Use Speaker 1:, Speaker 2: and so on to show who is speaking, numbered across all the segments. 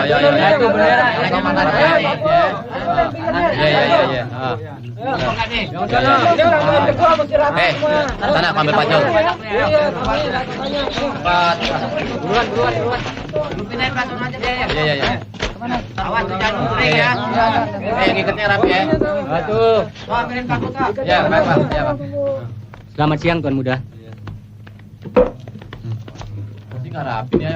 Speaker 1: Itu bendera. Iya. Sana ambil pacul. Buruan. Pindahin pacul aja deh. Iya. Awas jangan mumpung ya. Yang ikatnya rapi ya. Tuh. Pindahin pacul, Kak. Ya, baik, Pak. Ya, Pak.
Speaker 2: Selamat siang, Tuan Muda.
Speaker 1: Masih nggak rapi ya.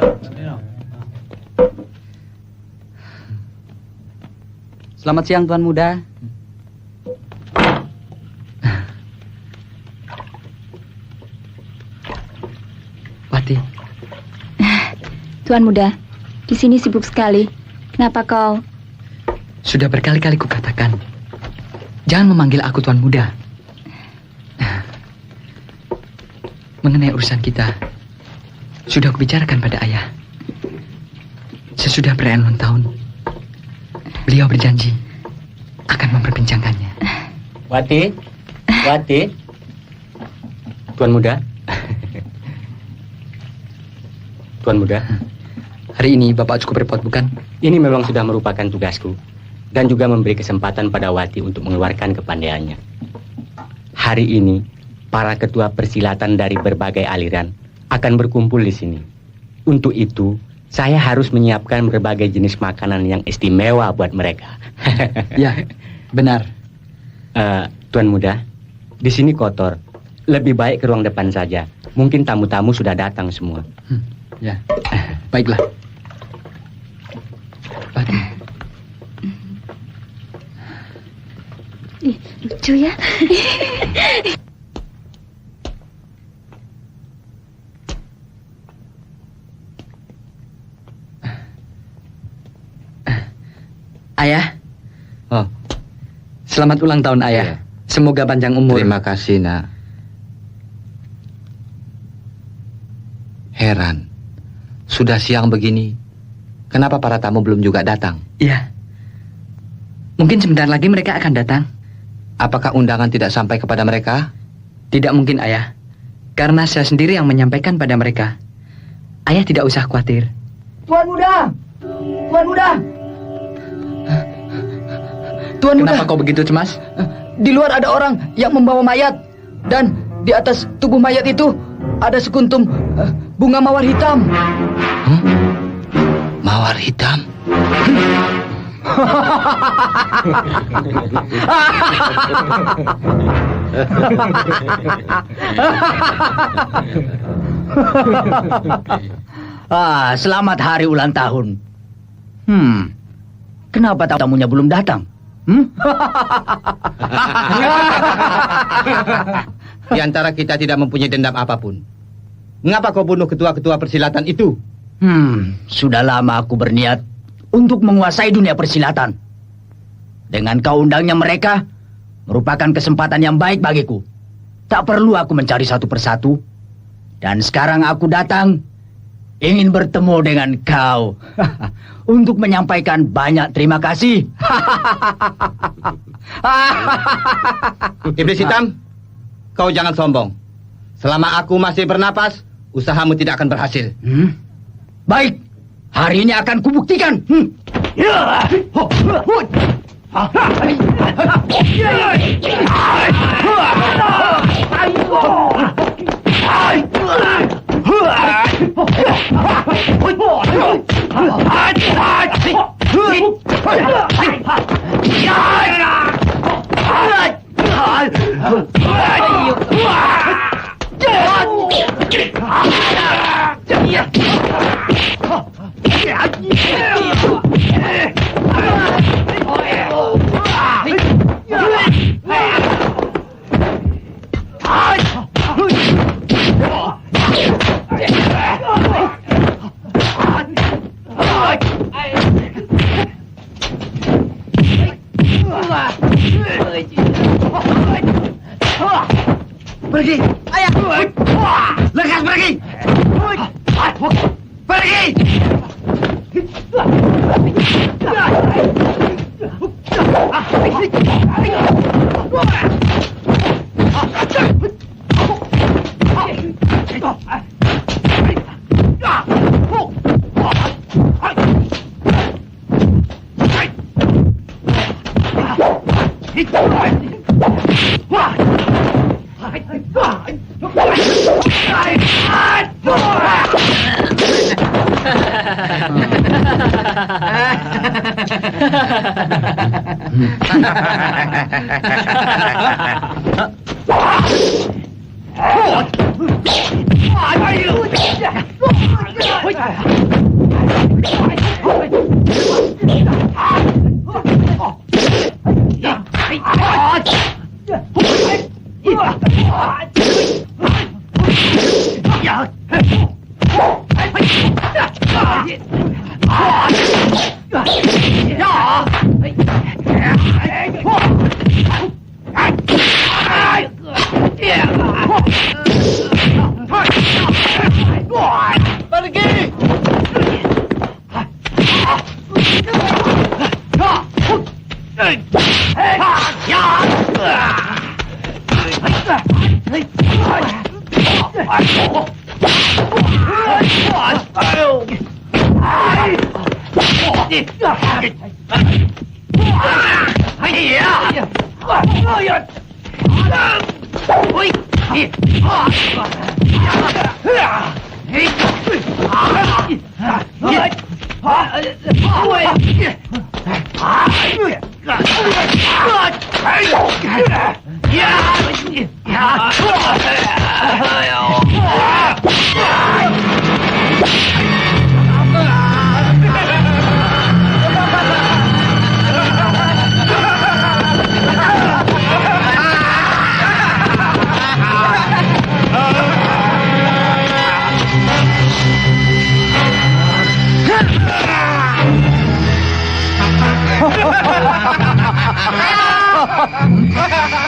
Speaker 2: Selamat siang, Tuan Muda.
Speaker 3: Wati.
Speaker 4: Tuan Muda, di sini sibuk sekali. Kenapa kau?
Speaker 3: Sudah berkali-kali kukatakan, jangan memanggil aku Tuan Muda. Mengenai urusan kita, sudah kubicarakan pada ayah. Sesudah perayaan ulang tahun, beliau berjanji akan memperbincangkannya.
Speaker 2: Wati. Tuan Muda. Tuan Muda.
Speaker 3: Hari ini Bapak cukup repot, bukan?
Speaker 2: Ini memang sudah merupakan tugasku. Dan juga memberi kesempatan pada Wati untuk mengeluarkan kepandaiannya. Hari ini, para ketua persilatan dari berbagai aliran akan berkumpul di sini. Untuk itu, saya harus menyiapkan berbagai jenis makanan yang istimewa buat mereka.
Speaker 3: Ya, benar.
Speaker 2: Tuan Muda, di sini kotor. Lebih baik ke ruang depan saja. Mungkin tamu-tamu sudah datang semua.
Speaker 3: Ya, baiklah. Wati.
Speaker 4: Lucu ya.
Speaker 3: Ayah.
Speaker 5: Oh.
Speaker 3: Selamat ulang tahun, Ayah.
Speaker 5: Iya.
Speaker 3: Semoga panjang umur.
Speaker 5: Terima kasih, Nak. Heran. Sudah siang begini. Kenapa para tamu belum juga datang?
Speaker 3: Iya. Mungkin sebentar lagi mereka akan datang.
Speaker 5: Apakah undangan tidak sampai kepada mereka?
Speaker 3: Tidak mungkin, Ayah. Karena saya sendiri yang menyampaikan pada mereka. Ayah tidak usah khawatir.
Speaker 6: Tuan Muda! Tuan Muda! Tuan Muda!
Speaker 3: Kenapa kau begitu cemas?
Speaker 6: Di luar ada orang yang membawa mayat. Dan di atas tubuh mayat itu ada sekuntum bunga mawar hitam.
Speaker 5: Mawar hitam?
Speaker 6: Selamat hari ulang tahun. Kenapa tamunya belum datang?
Speaker 5: Di antara kita tidak mempunyai dendam apapun. Mengapa kau bunuh ketua-ketua persilatan itu?
Speaker 6: Sudah lama aku berniat untuk menguasai dunia persilatan. Dengan kau undangnya mereka, merupakan kesempatan yang baik bagiku. Tak perlu aku mencari satu persatu. Dan sekarang aku datang, ingin bertemu dengan kau. Untuk menyampaikan banyak terima kasih.
Speaker 5: Iblis hitam, kau jangan sombong. Selama aku masih bernapas, usahamu tidak akan berhasil.
Speaker 6: Baik, hari ini akan kubuktikan. Pergi, ayah! Lekas pergi! Pergi!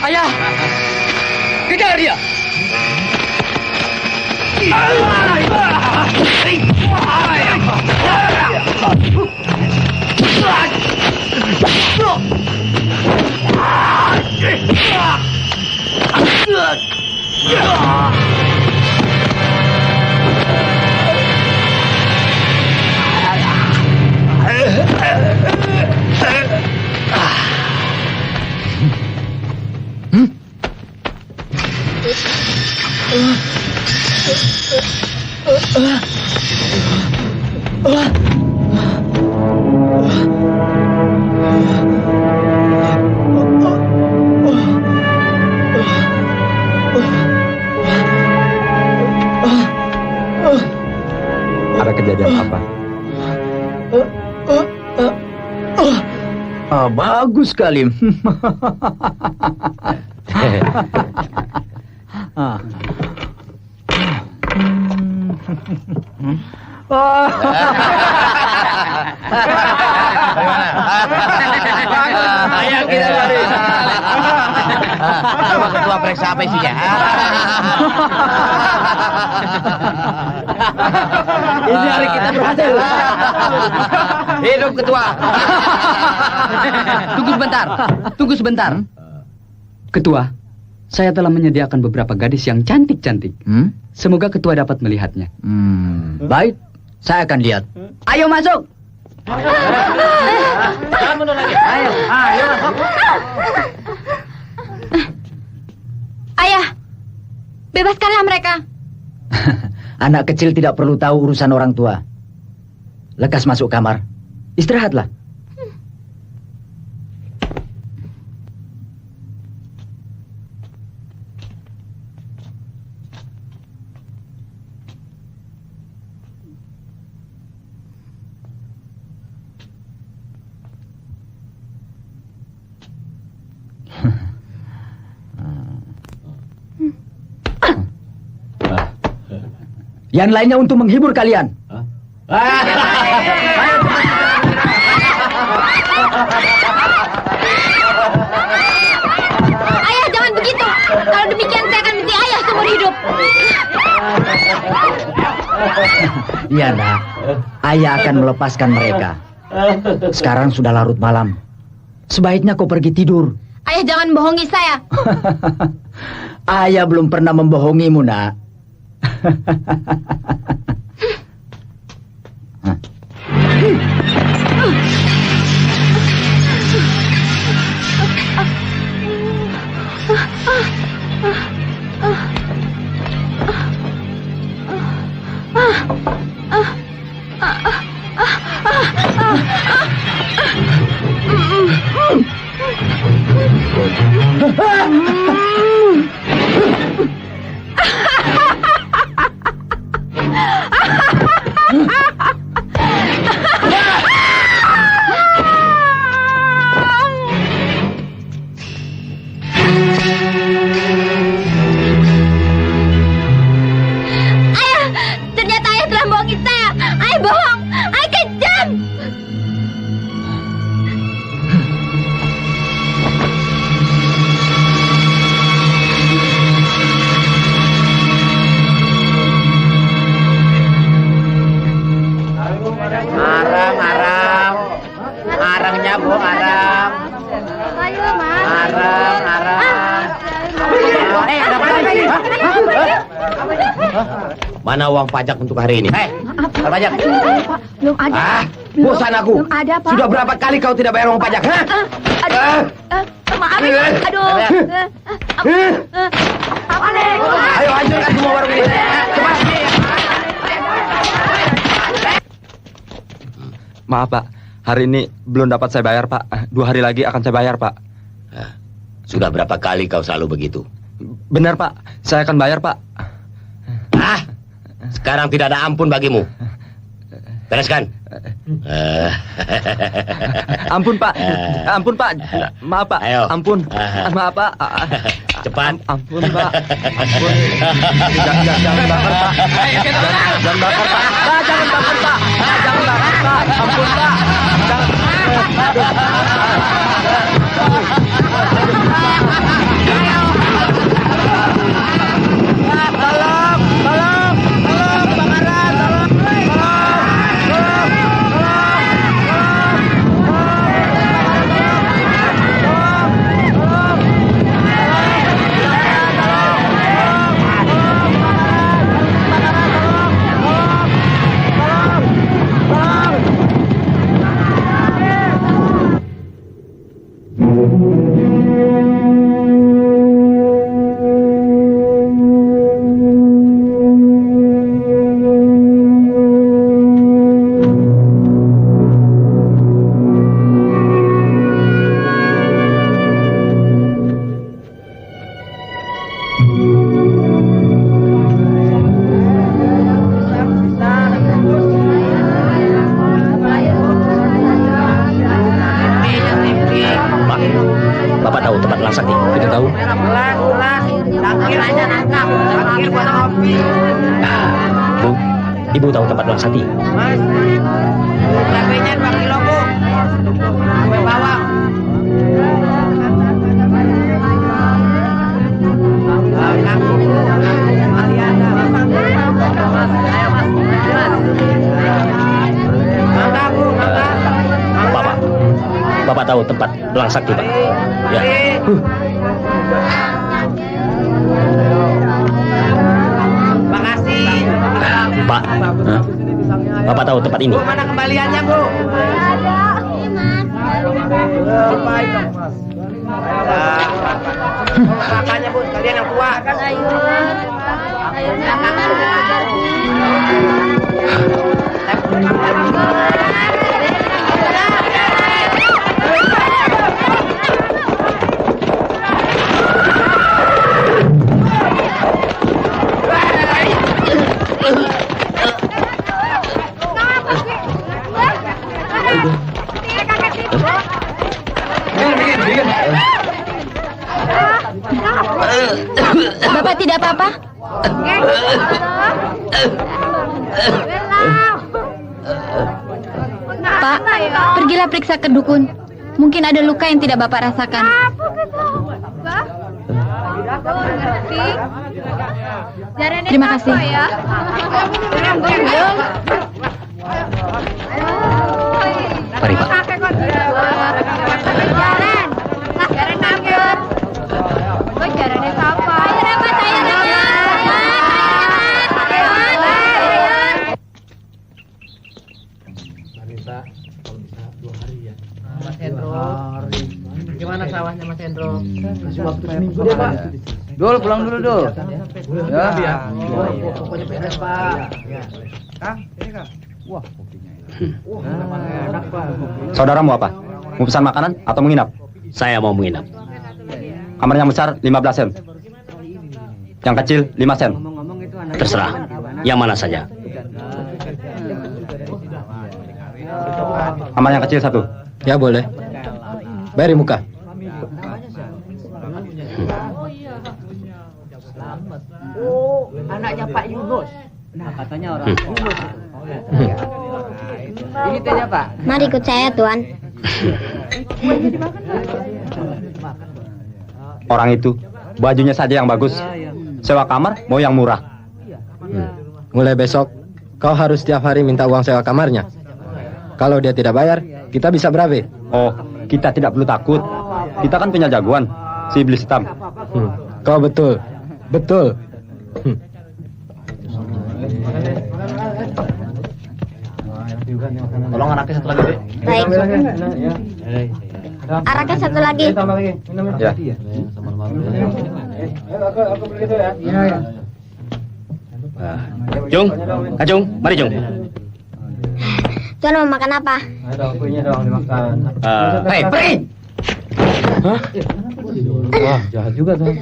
Speaker 3: Ayah! Kejar dia!
Speaker 2: Ada kejadian apa?
Speaker 6: Bagus sekali.
Speaker 1: Ayo kita lari. Coba ketua periksa apa isinya.
Speaker 3: Ini hari kita berhasil.
Speaker 1: Hidup ketua.
Speaker 3: Tunggu sebentar. Ketua, saya telah menyediakan beberapa gadis yang cantik-cantik. Semoga ketua dapat melihatnya.
Speaker 6: Baik, saya akan lihat.
Speaker 3: Ayo masuk.
Speaker 1: Jangan mundur lagi.
Speaker 3: Ayo.
Speaker 4: Ayah, bebaskanlah mereka.
Speaker 6: Anak kecil tidak perlu tahu urusan orang tua. Lekas masuk kamar. Istirahatlah. Yang lainnya untuk menghibur kalian.
Speaker 4: Ayah, jangan begitu. Kalau demikian saya akan benci ayah seumur hidup.
Speaker 6: Iya, nak. Ayah akan melepaskan mereka. Sekarang sudah larut malam. Sebaiknya kau pergi tidur.
Speaker 4: Ayah, jangan bohongi saya.
Speaker 6: Ayah belum pernah membohongimu, nak.
Speaker 4: Ternyata ayah telah bohongi saya. Ayah bohong. Ayah kejam.
Speaker 1: Arangnya Bu, arang. Mana uang pajak untuk hari ini? Pajak.
Speaker 4: Belum ada.
Speaker 1: Bosan aku.
Speaker 4: Belum ada, Pak.
Speaker 1: Sudah berapa kali kau tidak bayar uang pajak?
Speaker 4: Maaf. Aduh.
Speaker 1: Ayo hancurkan semua warung ini. Cepat.
Speaker 7: Maaf Pak, hari ini belum dapat saya bayar Pak. 2 hari lagi akan saya bayar Pak.
Speaker 1: Sudah berapa kali kau selalu begitu?
Speaker 7: Benar Pak, saya akan bayar Pak.
Speaker 1: Sekarang tidak ada ampun bagimu. Bereskan.
Speaker 7: Ampun Pak, ampun Pak. Maaf Pak,
Speaker 1: Ayo.
Speaker 7: ampun. Maaf Pak.
Speaker 1: Cepat.
Speaker 7: Ampun Pak, ampun. Jangan bakar Pak. Jangan bakar Pak. Jangan bakar Pak. Jangan bakar Pak. Ampun Pak.
Speaker 1: Bapak tahu tempat Lang Sakti?
Speaker 7: Tidak tahu.
Speaker 1: Bu, Ibu tahu tempat Lang Sakti? Bapak tahu tempat Lang Sakti, Pak? Ya.
Speaker 8: Makasih.
Speaker 1: Pak, Bapak tahu tempat ini?
Speaker 8: Bu, mana kembaliannya, Bu? Baik, Mas. Makanya, Bu, kalian yang kuat.
Speaker 4: Bapak tidak apa-apa? Pak, pergilah periksa ke dukun. Mungkin ada luka yang tidak Bapak rasakan. Terima kasih.
Speaker 1: Mari, Pak.
Speaker 8: Mas Hendro, gimana sawahnya Mas Hendro? Kasih waktu seminggu deh, Pak.
Speaker 3: Dul, pulang dulu, Dul. Ya.
Speaker 8: Pokoknya beres, Pak. Kang, ini Kang.
Speaker 3: Wah, kopinya ini.
Speaker 8: Wah, memang enak, Pak.
Speaker 7: Saudara mau apa? Mau pesan makanan atau menginap?
Speaker 1: Saya mau menginap.
Speaker 5: Kamar yang besar 15 sen. Yang kecil 5 sen.
Speaker 6: Terserah. Yang mana saja?
Speaker 5: Kamar yang kecil 1.
Speaker 7: Ya boleh. Bayar di muka.
Speaker 8: Anaknya Pak Yunus. Nah, katanya orang Yunus. Ini tehnya, Pak.
Speaker 9: Mari ikut saya, Tuan.
Speaker 5: Orang itu bajunya saja yang bagus. Sewa kamar mau yang murah.
Speaker 7: Mulai besok, kau harus setiap hari minta uang sewa kamarnya. Kalau dia tidak bayar, kita bisa berabe.
Speaker 5: Oh, kita tidak perlu takut. Kita kan punya jagoan, si iblis hitam.
Speaker 7: Kau betul. Betul.
Speaker 5: Tolong anaknya satu lagi, Dek.
Speaker 9: Baik. Araknya satu lagi.
Speaker 5: Ya.
Speaker 6: Jung, Kacung, mari Jung.
Speaker 9: Tuan mau makan apa?
Speaker 6: Hei, pergi!
Speaker 7: Wah, jahat juga tuh.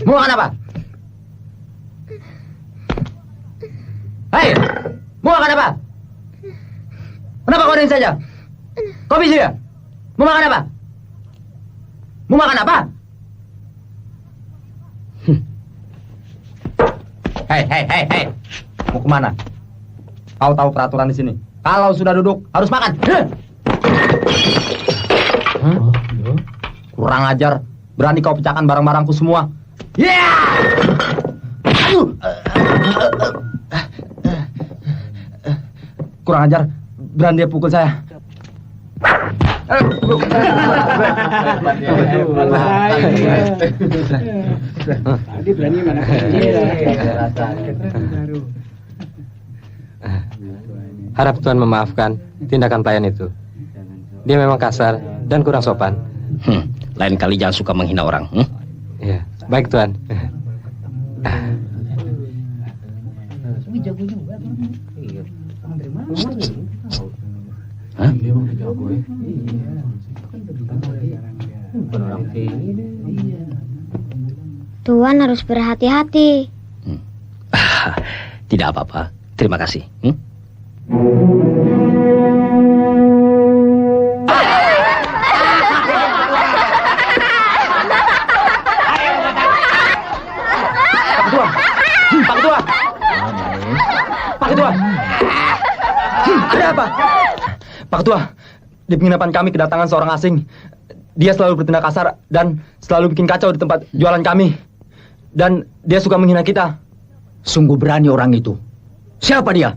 Speaker 6: Mau makan apa? Hei, mau makan apa? Kenapa kau diam saja? Kau bisa ya? Mau makan apa? Mau makan apa?
Speaker 5: Hei. Mau kemana? Kau tahu peraturan di sini. Kalau sudah duduk, harus makan. Kurang ajar. Berani kau pecahkan barang-barangku semua. Kurang ajar. Berani dia pukul saya.
Speaker 7: Harap Tuan memaafkan tindakan pelayan itu. Dia memang kasar dan kurang sopan.
Speaker 6: Lain kali jangan suka menghina orang.
Speaker 7: Ya, baik Tuan.
Speaker 9: Tuan harus berhati-hati.
Speaker 6: Tidak apa-apa. Terima kasih.
Speaker 5: Pak Ketua. Ada apa? Pak Ketua, di penginapan kami kedatangan seorang asing. Dia selalu bertindak kasar dan selalu bikin kacau di tempat jualan kami. Dan dia suka menghina kita.
Speaker 6: Sungguh berani orang itu. Siapa dia?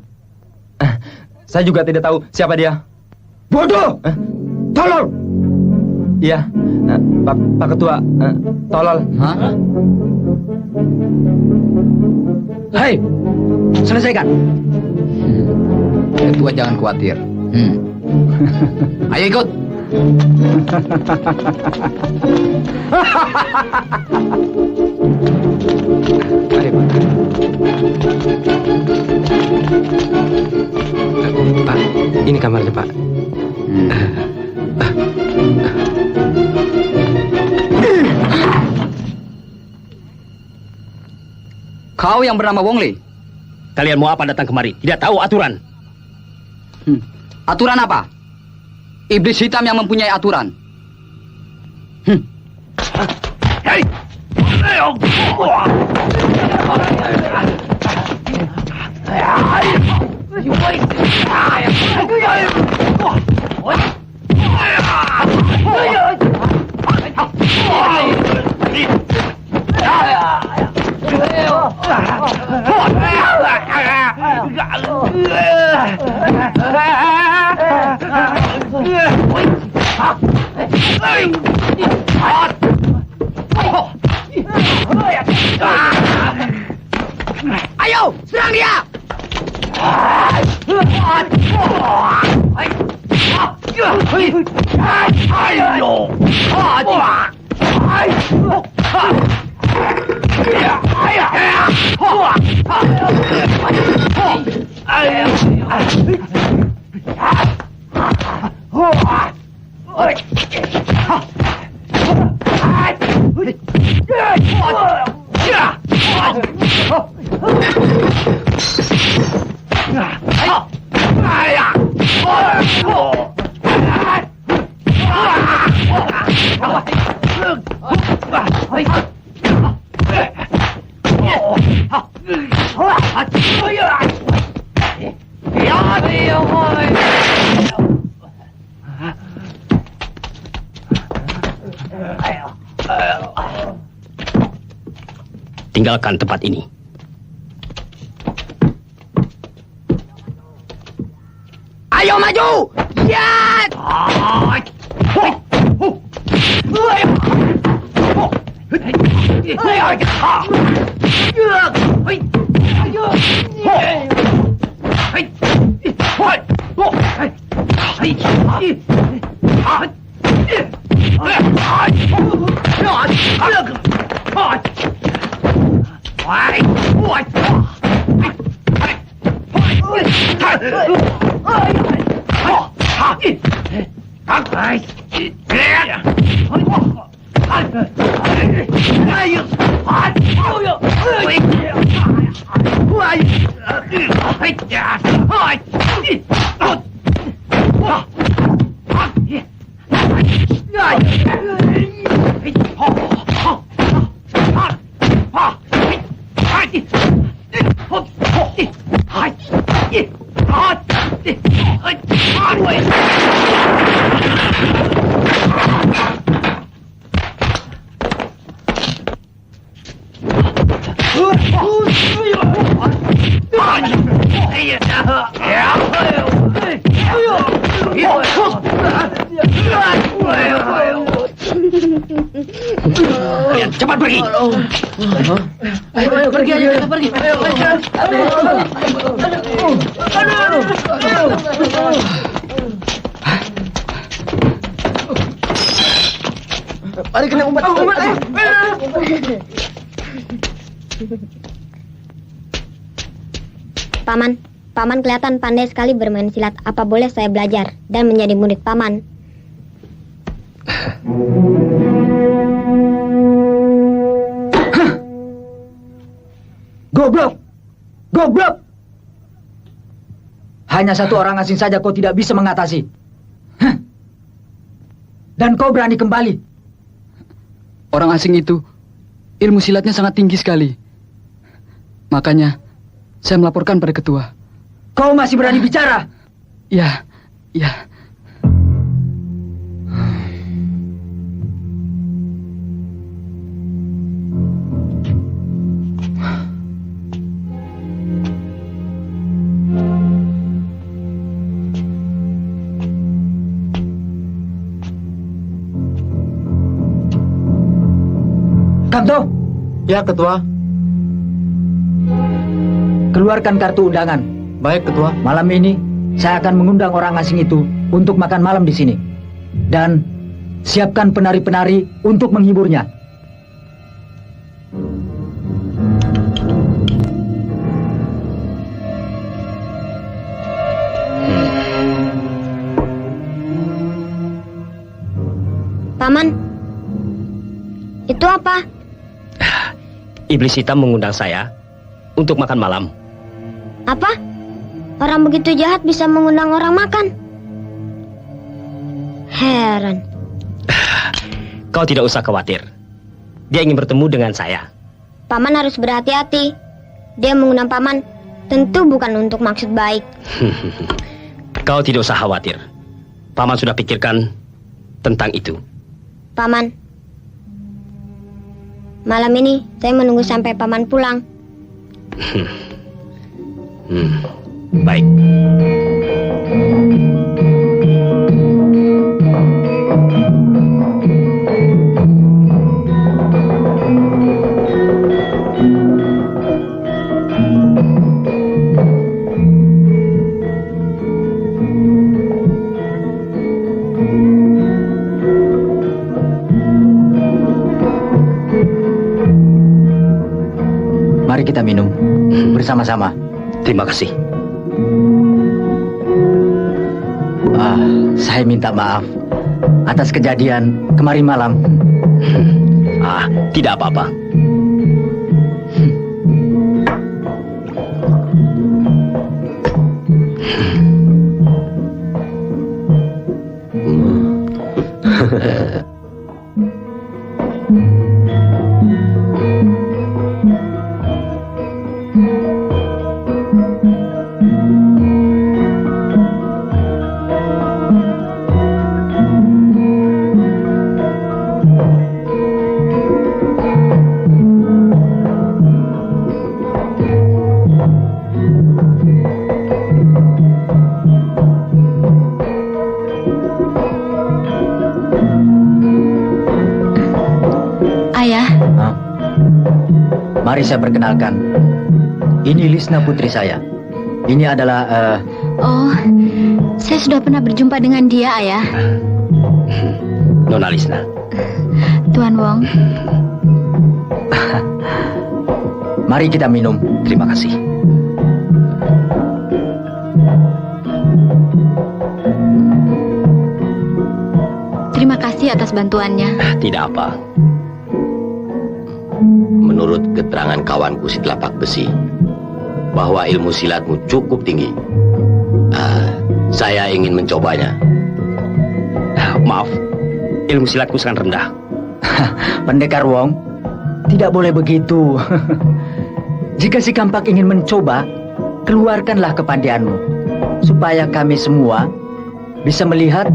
Speaker 5: Saya juga tidak tahu siapa dia.
Speaker 6: Bodoh! Tolol!
Speaker 5: Iya, Pak Ketua, tolol.
Speaker 3: Hei, selesaikan.
Speaker 10: Ketua jangan khawatir. Ayo ikut.
Speaker 7: Pak, ini kamarnya Pak.
Speaker 3: Kau yang bernama Wongley.
Speaker 6: Kalian mau apa datang kemari? Tidak tahu aturan.
Speaker 3: Aturan apa? Iblis hitam yang mempunyai aturan.
Speaker 6: Hei!
Speaker 10: Ayo, serang dia! Ayo! Tinggalkan tempat ini. Ayo maju! Ya! Cepat pergi.
Speaker 8: Ayo pergi aja, kita pergi.
Speaker 7: Mari kena umpat.
Speaker 9: Paman kelihatan pandai sekali bermain silat. Apa boleh saya belajar dan menjadi murid Paman?
Speaker 6: Goblok! Goblok! Hanya satu orang asing saja kau tidak bisa mengatasi. Hah. Dan kau berani kembali.
Speaker 3: Orang asing itu ilmu silatnya sangat tinggi sekali. Makanya saya melaporkan pada ketua.
Speaker 6: Kau masih berani bicara?
Speaker 3: Ya, ya.
Speaker 6: Kamto,
Speaker 7: Ya, Ketua.
Speaker 6: keluarkan kartu undangan.
Speaker 7: Baik, Ketua.
Speaker 6: Malam ini saya akan mengundang orang asing itu untuk makan malam di sini. Dan siapkan penari-penari untuk menghiburnya.
Speaker 9: Paman, itu apa?
Speaker 10: Iblis hitam mengundang saya untuk makan malam.
Speaker 9: Apa? Orang begitu jahat bisa mengundang orang makan? Heran.
Speaker 10: Kau tidak usah khawatir. Dia ingin bertemu dengan saya.
Speaker 9: Paman harus berhati-hati. Dia mengundang Paman tentu bukan untuk maksud baik.
Speaker 10: Kau tidak usah khawatir. Paman sudah pikirkan tentang itu.
Speaker 9: Paman, malam ini saya menunggu sampai Paman pulang.
Speaker 10: Baik.
Speaker 6: Mari kita minum bersama-sama.
Speaker 10: Terima kasih.
Speaker 6: Saya minta maaf atas kejadian kemarin malam.
Speaker 10: Tidak apa-apa.
Speaker 6: Mari saya perkenalkan. Ini Lisna putri saya. Ini adalah...
Speaker 4: Oh, saya sudah pernah berjumpa dengan dia, Ayah.
Speaker 10: Nona Lisna.
Speaker 4: Tuan Wong.
Speaker 6: Mari kita minum.
Speaker 10: Terima kasih.
Speaker 4: Terima kasih atas bantuannya.
Speaker 10: Tidak apa.
Speaker 11: Menurut keterangan kawanku si telapak besi, bahwa ilmu silatmu cukup tinggi. Saya ingin mencobanya.
Speaker 10: Maaf, ilmu silatku sangat rendah.
Speaker 6: Pendekar Wong, tidak boleh begitu. Jika si Kampak ingin mencoba, keluarkanlah kepandaianmu, supaya kami semua bisa melihat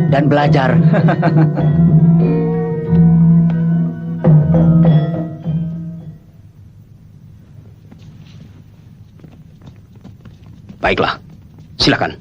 Speaker 6: dan belajar.
Speaker 10: Baiklah, silakan.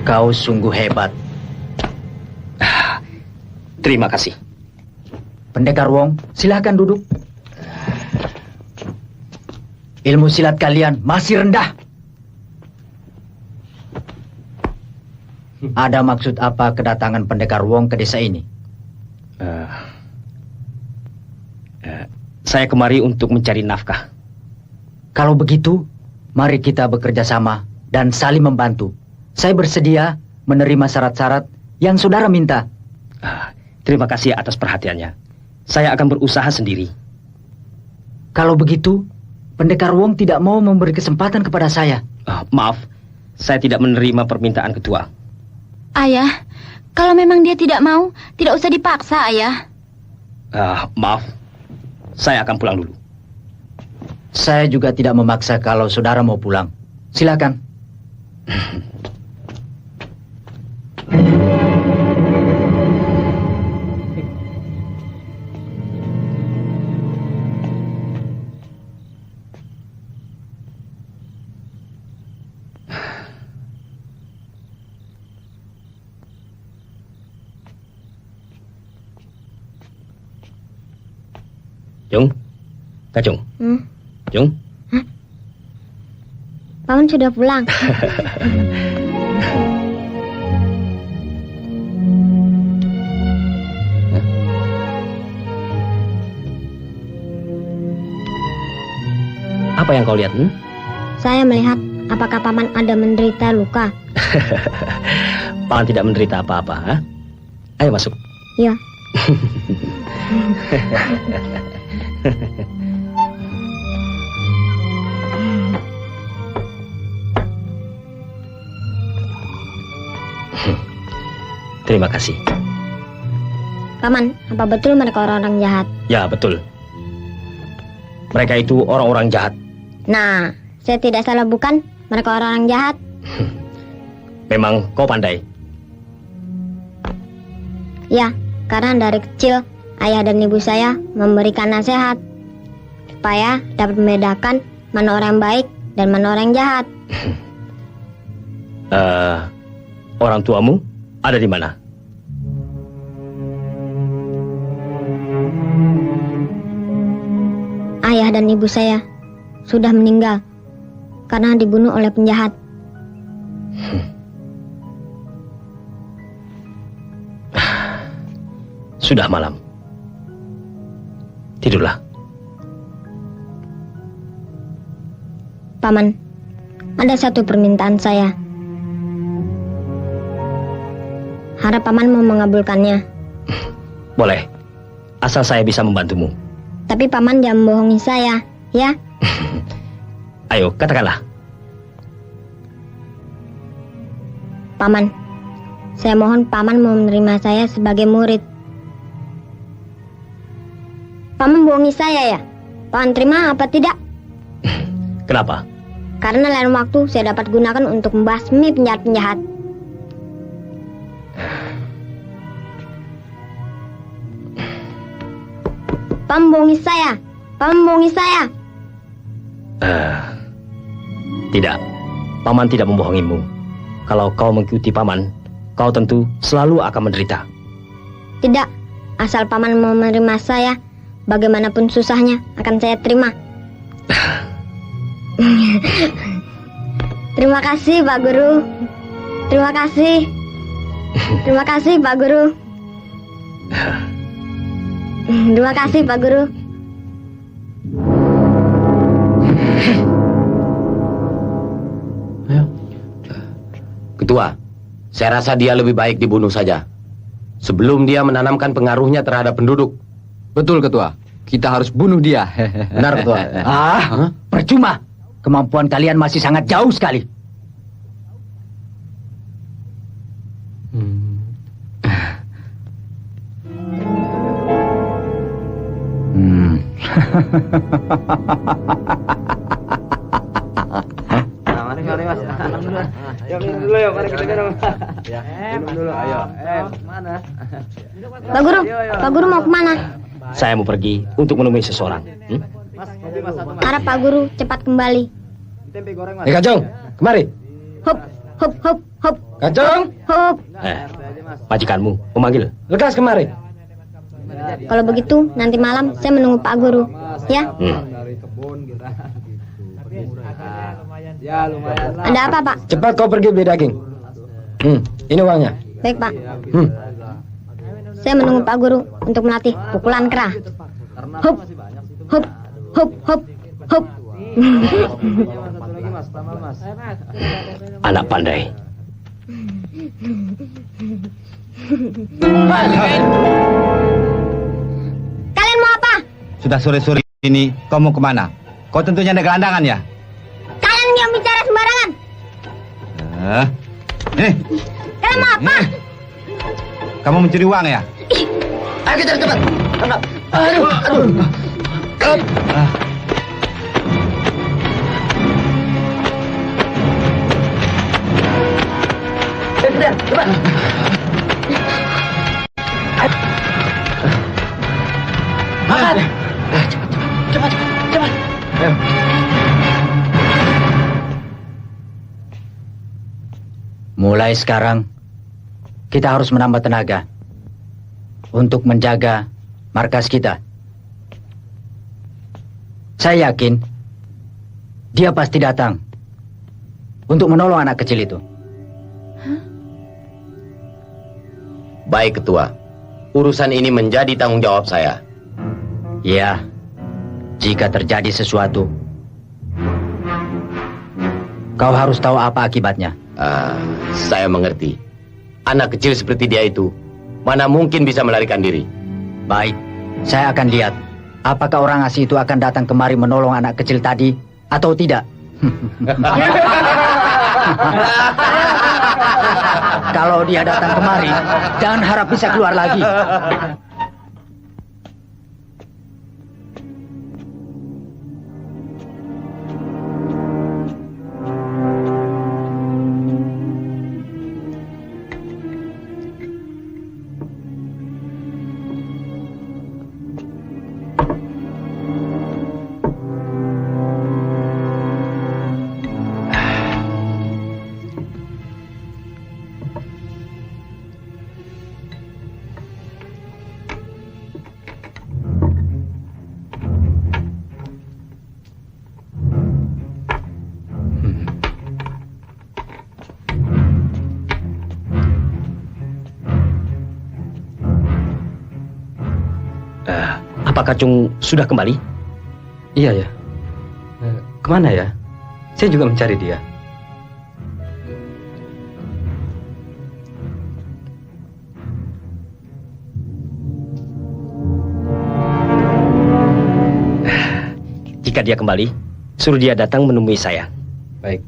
Speaker 6: Kau sungguh hebat.
Speaker 10: Terima kasih.
Speaker 6: Pendekar Wong, silahkan duduk. Ilmu silat kalian masih rendah. Ada maksud apa kedatangan Pendekar Wong ke desa ini?
Speaker 10: Saya kemari untuk mencari nafkah.
Speaker 6: Kalau begitu, mari kita bekerja sama dan saling membantu. Saya bersedia menerima syarat-syarat yang saudara minta.
Speaker 10: Terima kasih atas perhatiannya. Saya akan berusaha sendiri.
Speaker 6: Kalau begitu, Pendekar Wong tidak mau memberi kesempatan kepada saya.
Speaker 10: Maaf, saya tidak menerima permintaan ketua.
Speaker 4: Ayah, kalau memang dia tidak mau, tidak usah dipaksa, Ayah.
Speaker 10: Maaf, saya akan pulang dulu.
Speaker 6: Saya juga tidak memaksa kalau saudara mau pulang. Silakan.
Speaker 10: Jung, Kacung. Jung.
Speaker 9: Paman sudah pulang.
Speaker 10: Apa yang kau lihat?
Speaker 9: Saya melihat apakah Paman ada menderita luka.
Speaker 10: Paman tidak menderita apa-apa. Ayo masuk.
Speaker 9: Iya.
Speaker 10: Terima kasih.
Speaker 9: Paman, apa betul mereka orang-orang jahat?
Speaker 10: Ya, betul. Mereka itu orang-orang jahat.
Speaker 9: Nah, saya tidak salah bukan? Mereka orang-orang jahat.
Speaker 10: Memang kau pandai.
Speaker 9: Ya, karena dari kecil ayah dan ibu saya memberikan nasihat supaya dapat membedakan mana orang baik dan mana orang jahat.
Speaker 10: Orang tuamu ada di mana?
Speaker 9: Ayah dan ibu saya sudah meninggal karena dibunuh oleh penjahat.
Speaker 10: Sudah malam. Tidurlah.
Speaker 9: Paman, ada satu permintaan saya. Harap Paman mau mengabulkannya.
Speaker 10: Boleh. Asal saya bisa membantumu.
Speaker 9: Tapi Paman jangan membohongi saya, ya?
Speaker 10: Ayo, katakanlah.
Speaker 9: Paman, saya mohon Paman mau menerima saya sebagai murid. Paman bohongi saya ya? Paman terima apa tidak?
Speaker 10: Kenapa?
Speaker 9: Karena lain waktu saya dapat gunakan untuk membasmi penjahat-penjahat. Paman bohongi saya. Paman bohongi saya.
Speaker 10: Tidak. Paman tidak membohongimu. Kalau kau mengikuti Paman, kau tentu selalu akan menderita.
Speaker 9: Tidak. Asal Paman mau menerima saya, bagaimanapun susahnya akan saya terima. Terima kasih Pak Guru. Terima kasih. Terima kasih Pak Guru. Terima kasih Pak Guru.
Speaker 11: Ketua, saya rasa dia lebih baik dibunuh saja sebelum dia menanamkan pengaruhnya terhadap penduduk.
Speaker 3: Betul Ketua. Kita harus bunuh dia.
Speaker 11: Benar Ketua.
Speaker 6: Percuma. Kemampuan kalian masih sangat jauh sekali.
Speaker 8: Mari mas. Yuk minum dulu yuk, mari kita minum. Ya, minum dulu, ayo. Mana?
Speaker 9: Pak Guru, Pak Guru mau kemana?
Speaker 10: Saya mau pergi untuk menemui seseorang.
Speaker 9: Harap Pak Guru cepat kembali.
Speaker 8: Tempe goreng mas.
Speaker 5: Kacung, kemari.
Speaker 9: Hop, hop, hop, hop.
Speaker 5: Kacung,
Speaker 9: hop.
Speaker 10: Majikanmu memanggil.
Speaker 5: lekas kemari.
Speaker 9: Kalau begitu nanti malam saya menunggu Pak Guru, ya?
Speaker 8: Dari kebun gitu. Ya lumayan lah.
Speaker 9: Ada apa Pak?
Speaker 5: Cepat kau pergi beli daging. Ini uangnya.
Speaker 9: Baik Pak. Saya menunggu Pak Guru untuk melatih pukulan kera. Hop, hop, hop, hop, hop.
Speaker 10: Anak pandai.
Speaker 9: Kalian mau apa?
Speaker 7: Sudah sore-sore ini, kau mau kemana? Kau tentunya ada gelandangan ya?
Speaker 9: Kalian yang bicara sembarangan. Kalian mau apa?
Speaker 7: Kamu mencuri uang ya?
Speaker 6: Ayo kita cepat. Aduh, aduh. Cepat. Makan. Cepat. Mulai sekarang, kita harus menambah tenaga untuk menjaga markas kita. Saya yakin dia pasti datang untuk menolong anak kecil itu.
Speaker 11: Baik Ketua, urusan ini menjadi tanggung jawab saya.
Speaker 6: Ya, jika terjadi sesuatu, kau harus tahu apa akibatnya.
Speaker 11: Saya mengerti. Anak kecil seperti dia itu, mana mungkin bisa melarikan diri.
Speaker 6: Baik, saya akan lihat apakah orang asing itu akan datang kemari menolong anak kecil tadi atau tidak. Kalau dia datang kemari, jangan harap bisa keluar lagi.
Speaker 10: Apakah Chung sudah kembali?
Speaker 3: Iya ya. Kemana ya? Saya juga mencari dia.
Speaker 10: Jika dia kembali, suruh dia datang menemui saya.
Speaker 3: Baik.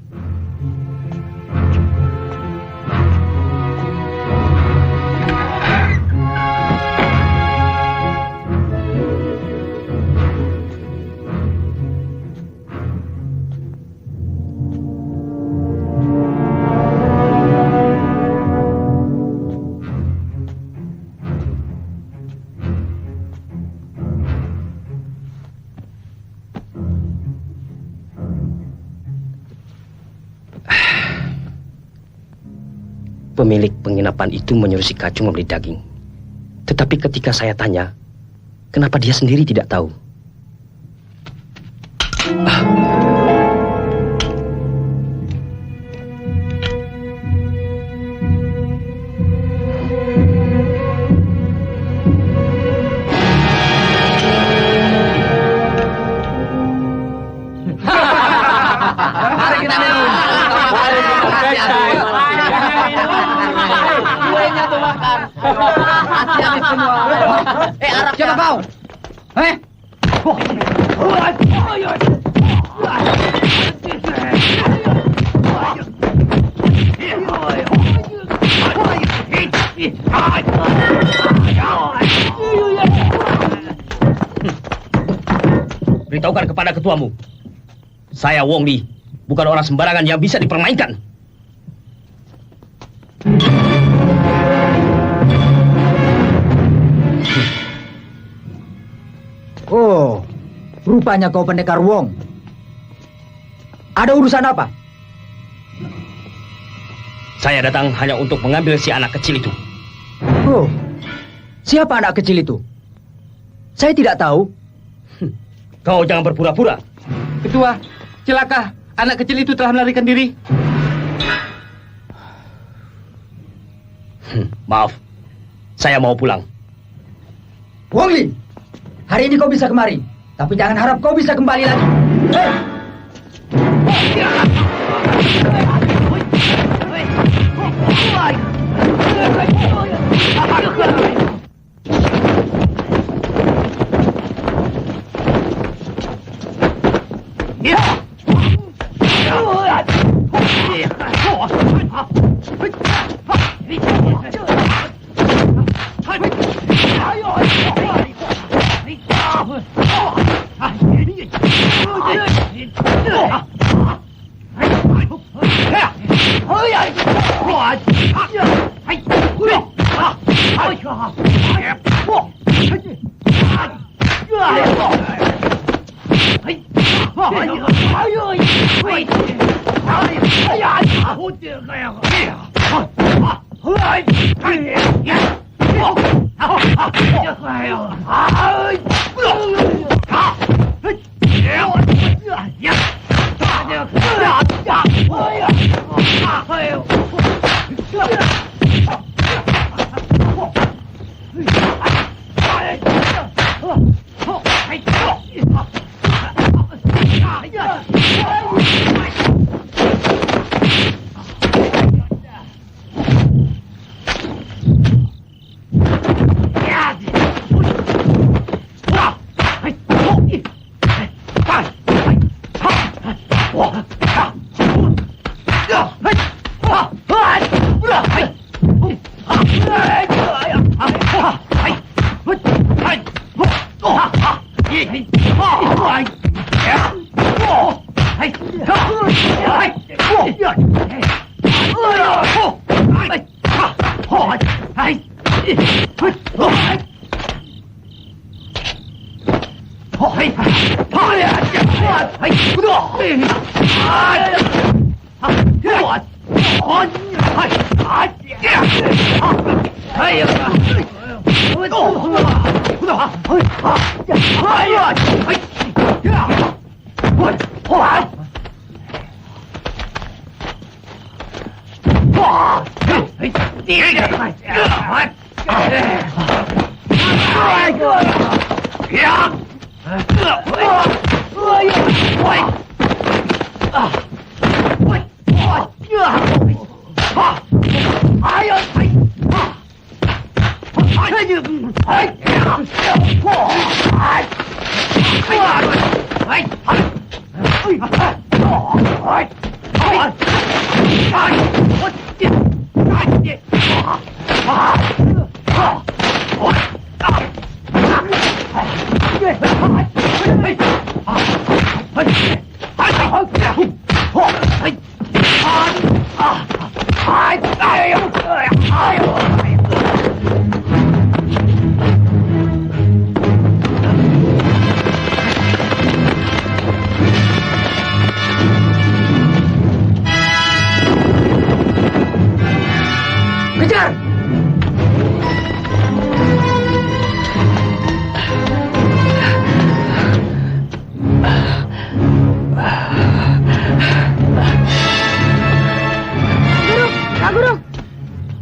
Speaker 10: Pemilik penginapan itu menyuruh si Kacung membeli daging. Tetapi ketika saya tanya, kenapa dia sendiri tidak tahu?
Speaker 1: Mari kita minum. Mari kita kuenya tuh makan. Hati-hati semua. Arab siapa kau?
Speaker 10: Beritahukan kepada ketuamu. Saya Wong Li, bukan orang sembarangan yang bisa dipermainkan.
Speaker 6: Oh, rupanya kau pendekar Wong. Ada urusan apa?
Speaker 10: Saya datang hanya untuk mengambil si anak kecil itu.
Speaker 6: Oh, siapa anak kecil itu? Saya tidak tahu.
Speaker 10: Kau jangan berpura-pura.
Speaker 3: Ketua, celaka. Anak kecil itu telah melarikan diri.
Speaker 10: Maaf, saya mau pulang.
Speaker 6: Wong Li, hari ini kau bisa kemari, tapi jangan harap kau bisa kembali lagi.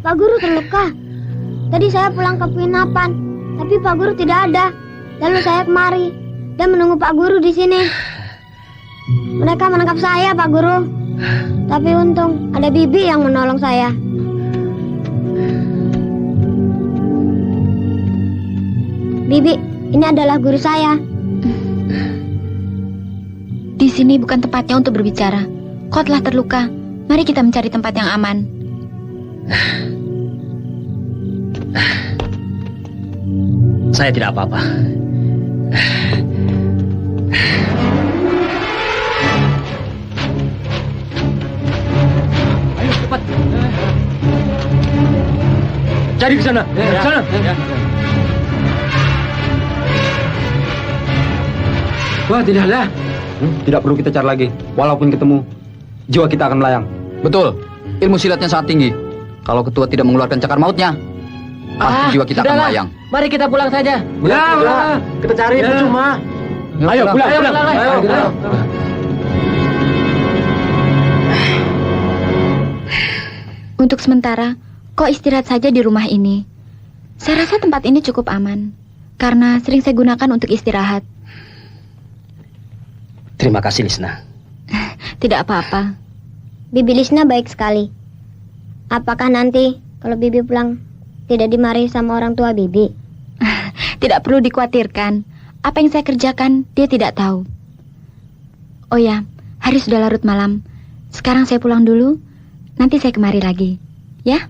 Speaker 9: Pak Guru terluka. Tadi saya pulang ke penginapan, tapi Pak Guru tidak ada. Lalu saya kemari dan menunggu Pak Guru di sini. Mereka menangkap saya, Pak Guru. Tapi untung ada Bibi yang menolong saya. Bibi, ini adalah guru saya.
Speaker 4: Di sini bukan tempatnya untuk berbicara. Kau telah terluka. Mari kita mencari tempat yang aman.
Speaker 10: Saya tidak apa-apa.
Speaker 5: Ayo cepat. Cari ke sana. Ke sana. Wah, tidak ada. Tidak perlu kita cari lagi. Walaupun ketemu, jiwa kita akan melayang.
Speaker 3: Betul. Ilmu silatnya sangat tinggi. Kalau ketua tidak mengeluarkan cakar mautnya, pasti jiwa kita akan melayang.
Speaker 8: Mari kita pulang saja.
Speaker 5: Pulang. Kita cari percuma. Ayo pulang. Ayo.
Speaker 4: Untuk sementara, kau istirahat saja di rumah ini. Saya rasa tempat ini cukup aman, karena sering saya gunakan untuk istirahat.
Speaker 10: Terima kasih, Lisna.
Speaker 4: Tidak apa-apa.
Speaker 9: Bibi Lisna baik sekali. Apakah nanti kalau Bibi pulang tidak dimarahi sama orang tua Bibi?
Speaker 4: Tidak perlu dikhawatirkan. Apa yang saya kerjakan, dia tidak tahu. Oh ya, hari sudah larut malam. Sekarang saya pulang dulu. Nanti saya kemari lagi. Ya?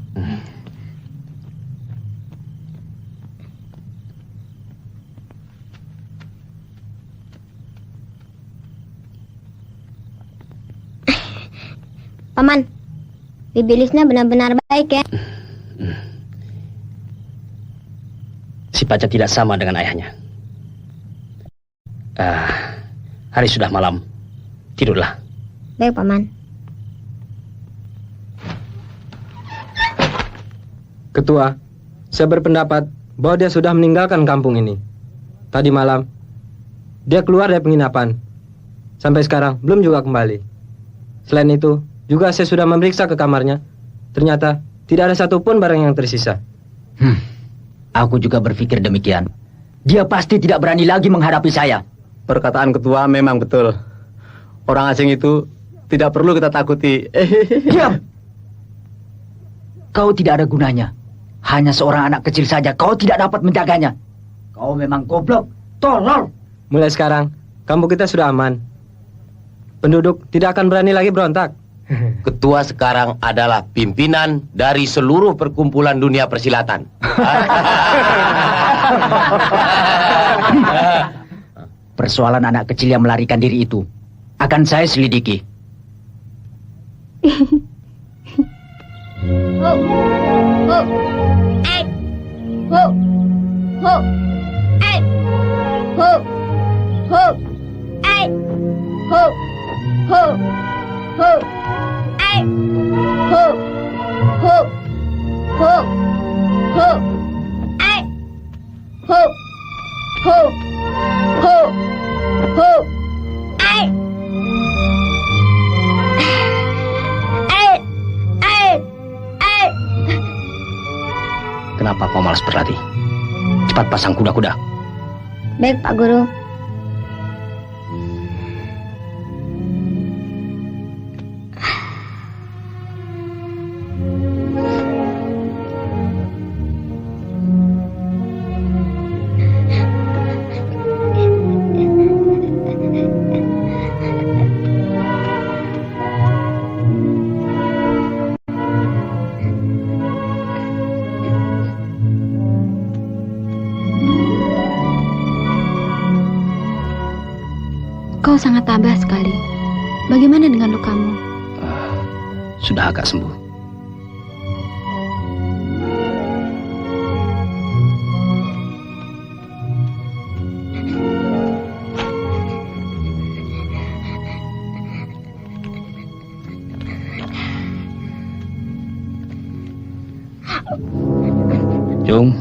Speaker 9: Paman, Bibi Lisna benar-benar baik ya.
Speaker 10: Si Paca tidak sama dengan ayahnya. Hari sudah malam. Tidurlah.
Speaker 9: Baik, Paman.
Speaker 5: Ketua, saya berpendapat bahwa dia sudah meninggalkan kampung ini. Tadi malam, dia keluar dari penginapan. Sampai sekarang, belum juga kembali. Selain itu, juga saya sudah memeriksa ke kamarnya. Ternyata, tidak ada satupun barang yang tersisa.
Speaker 6: Aku juga berpikir demikian. Dia pasti tidak berani lagi menghadapi saya.
Speaker 7: Perkataan ketua memang betul. Orang asing itu tidak perlu kita takuti.
Speaker 6: Diam! Kau tidak ada gunanya. Hanya seorang anak kecil saja kau tidak dapat menjaganya. Kau memang goblok, tolol.
Speaker 5: Mulai sekarang, kampung kita sudah aman. Penduduk tidak akan berani lagi berontak.
Speaker 11: Ketua sekarang adalah pimpinan dari seluruh perkumpulan dunia persilatan.
Speaker 6: Persoalan anak kecil yang melarikan diri itu akan saya selidiki.
Speaker 10: Kenapa kau malas berlatih? Cepat pasang kuda-kuda.
Speaker 9: Baik, Pak Guru.
Speaker 4: Kau sangat tabah sekali. Bagaimana dengan lukamu?
Speaker 10: Sudah agak sembuh.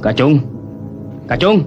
Speaker 10: Kacung.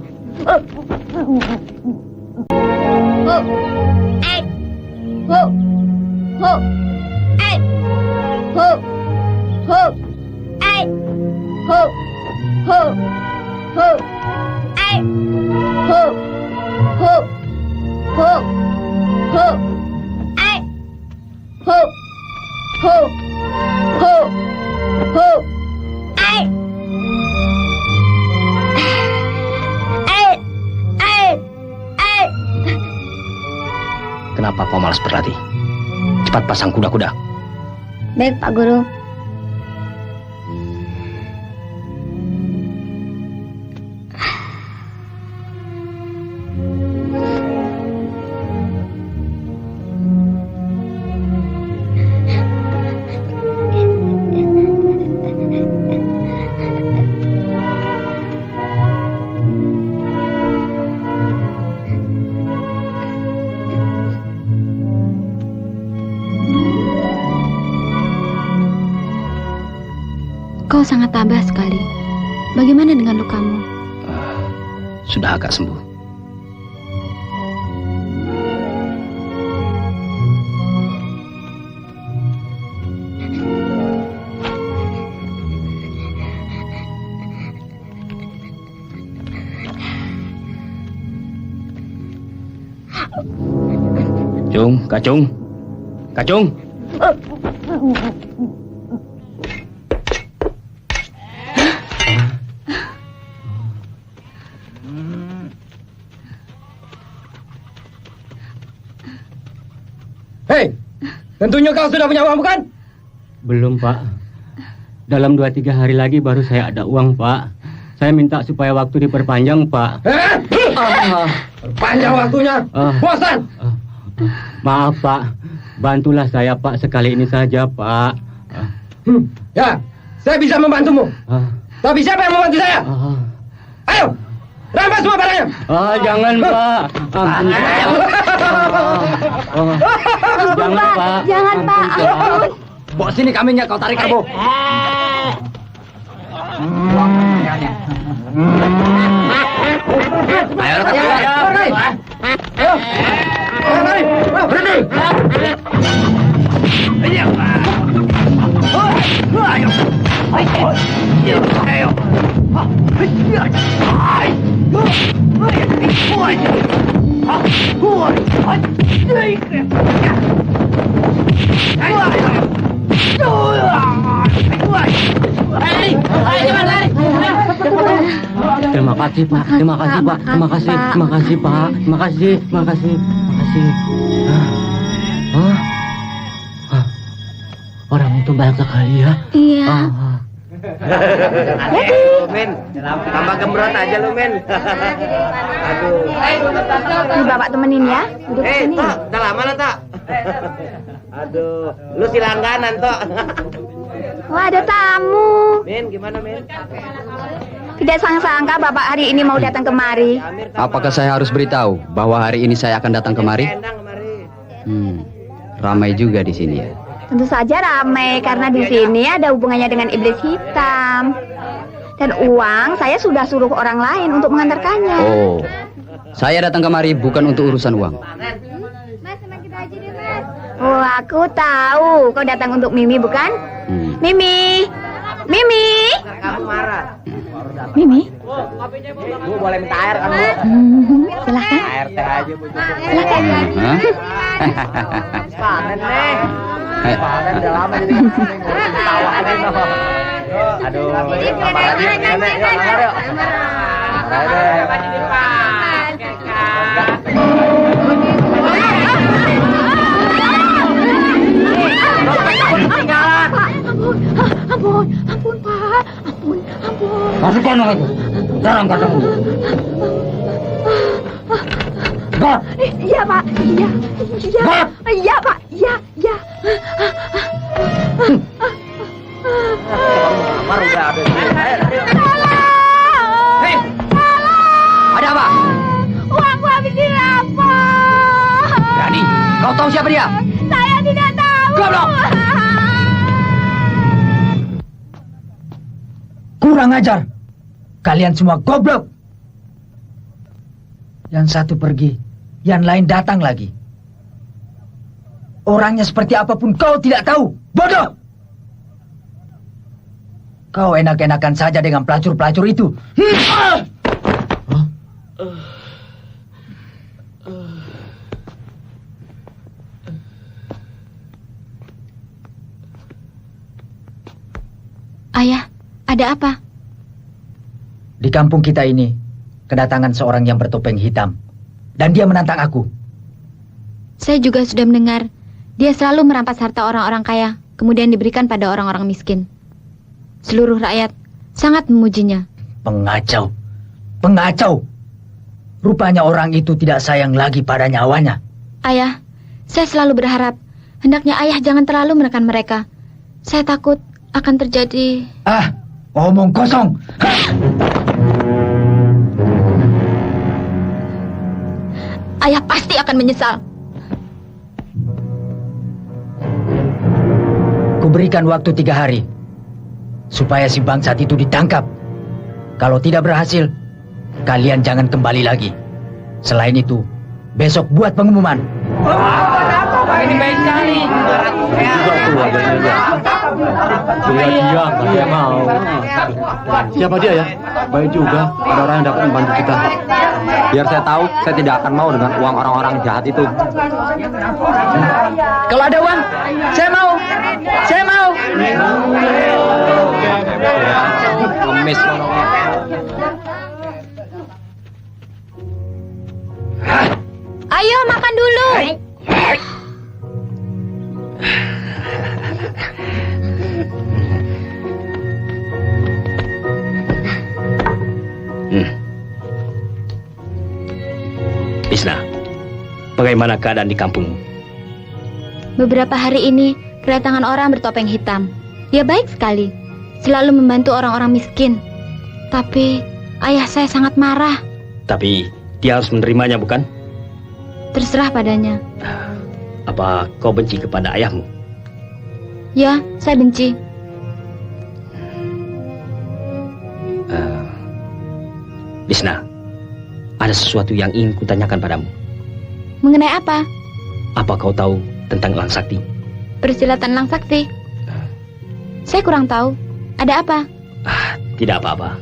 Speaker 10: Kenapa kau malas berlatih? Cepat pasang kuda-kuda.
Speaker 9: Baik, Pak Guru.
Speaker 4: Kau sangat tabah sekali. Bagaimana dengan lukamu?
Speaker 10: Sudah agak sembuh. Kacung.
Speaker 5: Hei, tentunya kau sudah punya uang, bukan?
Speaker 2: Belum, Pak. Dalam 2-3 hari lagi baru saya ada uang, Pak. Saya minta supaya waktu diperpanjang, Pak.
Speaker 5: Panjang waktunya. Bosan.
Speaker 2: Maaf, Pak. Bantulah saya, Pak, sekali ini saja, Pak.
Speaker 5: Ya, saya bisa membantumu. Tapi siapa yang membantu saya? Ayo, rampas semua barangnya.
Speaker 2: Jangan, Pak. Jangan, Pak.
Speaker 9: Jangan, Pak. Ampun.
Speaker 5: Bawa sini kambingnya, kau tarik kamu.
Speaker 1: Ayo,
Speaker 2: Terima kasih, Pak. Terima kasih, Pak. Terima kasih, Pak. Terima kasih.
Speaker 8: orang untung banyak sekali ya.
Speaker 4: Iya.
Speaker 11: Men, tambah gembrot aja lu, Men. Aduh.
Speaker 4: Nih Bapak temenin ya. Duduk sini.
Speaker 11: Tok, udah lama lo, Tok. Aduh, lu si langganan, Tok.
Speaker 4: Wah, ada tamu.
Speaker 11: Men, gimana, Men?
Speaker 4: Tidak sangka Bapak hari ini mau datang kemari.
Speaker 3: Apakah saya harus beritahu bahwa hari ini saya akan datang kemari? Ramai juga di sini ya.
Speaker 4: Tentu saja ramai karena di sini ada hubungannya dengan iblis hitam. Dan uang saya sudah suruh orang lain untuk mengantarkannya.
Speaker 3: Oh, saya datang kemari bukan untuk urusan uang.
Speaker 9: Mas, sama kita aja deh, Mas.
Speaker 4: Oh, aku tahu kau datang untuk Mimi bukan? Mimi, Mimi,
Speaker 11: Kamu marah.
Speaker 4: Mimi.
Speaker 11: Bu, boleh minta air kamu.
Speaker 4: Silahkan.
Speaker 11: Air teh aja, Bu.
Speaker 4: Silahkan.
Speaker 11: Panen, Neng. Panen udah lama jadi tawa aja. Aduh.
Speaker 4: Ampun, Pak. Ampun.
Speaker 6: Masukkan aku. Sekarang katamu.
Speaker 4: Iya, Pak. Iya. Iya, Pak. Iya.
Speaker 3: Ada apa?
Speaker 4: Uangku habis dirampok.
Speaker 3: Berani? Kau tahu siapa dia?
Speaker 4: Saya tidak tahu.
Speaker 3: Goblok!
Speaker 6: Kurang ajar. Kalian semua goblok. Yang satu pergi, yang lain datang lagi. Orangnya seperti apapun kau tidak tahu. Bodoh! Kau enak-enakan saja dengan pelacur-pelacur itu.
Speaker 4: Ayah, ada apa?
Speaker 6: Di kampung kita ini, kedatangan seorang yang bertopeng hitam. Dan dia menantang aku.
Speaker 4: Saya juga sudah mendengar. Dia selalu merampas harta orang-orang kaya, kemudian diberikan pada orang-orang miskin. Seluruh rakyat sangat memujinya.
Speaker 6: Pengacau. Pengacau. Rupanya orang itu tidak sayang lagi pada nyawanya.
Speaker 4: Ayah, saya selalu berharap hendaknya ayah jangan terlalu menekan mereka. Saya takut akan terjadi...
Speaker 6: Omong kosong.
Speaker 4: Ayah pasti akan menyesal.
Speaker 6: Kuberikan waktu 3 hari supaya si bangsat itu ditangkap. Kalau tidak berhasil, kalian jangan kembali lagi. Selain itu, besok buat pengumuman.
Speaker 1: Ini baik sekali.
Speaker 7: Dia mau. Siapa dia ya? Baik juga, ada orang yang dapat membantu kita. Biar saya tahu, saya tidak akan mau dengan uang orang-orang jahat itu.
Speaker 3: Kalau ada uang, saya mau. Saya mau.
Speaker 7: Kemis.
Speaker 4: Ayo makan dulu.
Speaker 10: Isna, bagaimana keadaan di kampungmu?
Speaker 4: Beberapa hari ini kedatangan orang bertopeng hitam. Dia baik sekali, selalu membantu orang-orang miskin. Tapi ayah saya sangat marah.
Speaker 10: Tapi dia harus menerimanya, bukan?
Speaker 4: Terserah padanya.
Speaker 10: Apa kau benci kepada ayahmu?
Speaker 4: Ya, saya benci.
Speaker 10: Isna, ada sesuatu yang ingin kutanyakan padamu.
Speaker 4: Mengenai apa?
Speaker 10: Apa kau tahu tentang Elang Sakti?
Speaker 4: Persilatan Elang Sakti. Saya kurang tahu. Ada apa?
Speaker 10: Tidak apa-apa.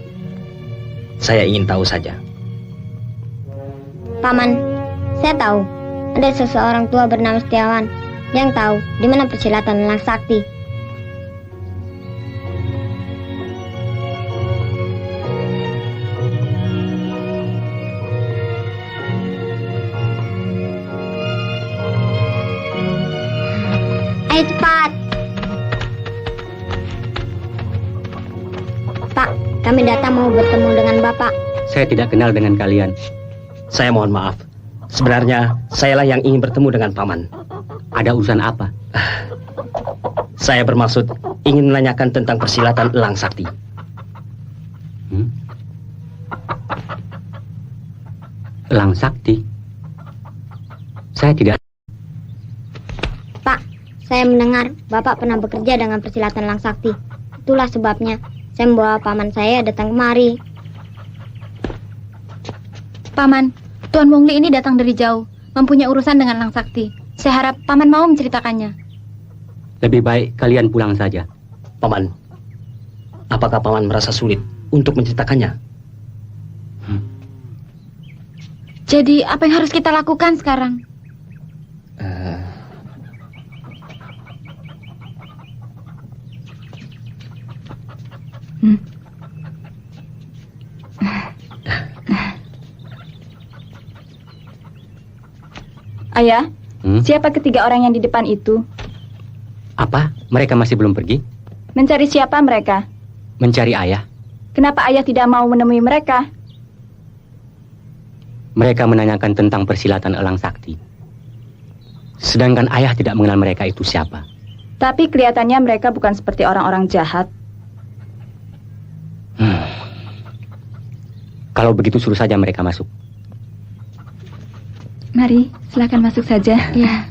Speaker 10: Saya ingin tahu saja.
Speaker 9: Paman, saya tahu. Ada seseorang tua bernama Setiawan yang tahu di mana persilatan Elang Sakti. Ayo cepat. Kami datang mau bertemu dengan Bapak.
Speaker 2: Saya tidak kenal dengan kalian.
Speaker 10: Saya mohon maaf. Sebenarnya sayalah yang ingin bertemu dengan Paman.
Speaker 2: Ada urusan apa?
Speaker 10: Saya bermaksud ingin menanyakan tentang persilatan Elang Sakti.
Speaker 2: Elang Sakti? Saya tidak...
Speaker 9: Pak, saya mendengar Bapak pernah bekerja dengan persilatan Elang Sakti. Itulah sebabnya saya membawa paman saya datang kemari.
Speaker 4: Paman, Tuan Wongli ini datang dari jauh, mempunyai urusan dengan Elang Sakti. Saya harap Paman mau menceritakannya.
Speaker 2: Lebih baik kalian pulang saja.
Speaker 10: Paman, apakah Paman merasa sulit untuk menceritakannya?
Speaker 4: Jadi, apa yang harus kita lakukan sekarang?
Speaker 12: Ayah, siapa ketiga orang yang di depan itu?
Speaker 2: Apa? Mereka masih belum pergi?
Speaker 12: Mencari siapa mereka?
Speaker 2: Mencari ayah.
Speaker 12: Kenapa ayah tidak mau menemui mereka?
Speaker 2: Mereka menanyakan tentang persilatan Elang Sakti. Sedangkan ayah tidak mengenal mereka itu siapa.
Speaker 12: Tapi kelihatannya mereka bukan seperti orang-orang jahat.
Speaker 2: Kalau begitu suruh saja mereka masuk.
Speaker 12: Mari, silakan masuk saja.
Speaker 4: Ya.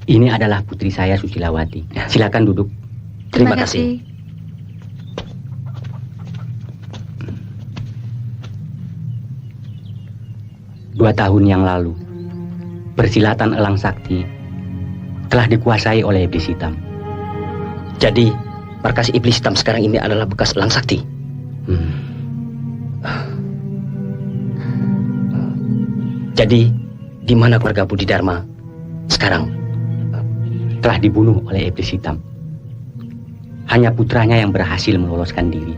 Speaker 2: Ini adalah putri saya, Susilawati. Silakan duduk.
Speaker 10: Terima kasih.
Speaker 2: 2 tahun yang lalu, persilatan Elang Sakti telah dikuasai oleh Iblis Hitam.
Speaker 10: Jadi, markas Iblis Hitam sekarang ini adalah bekas Elang Sakti. Jadi, di mana keluarga Budi Dharma sekarang?
Speaker 2: Telah dibunuh oleh Iblis Hitam. Hanya putranya yang berhasil meloloskan diri.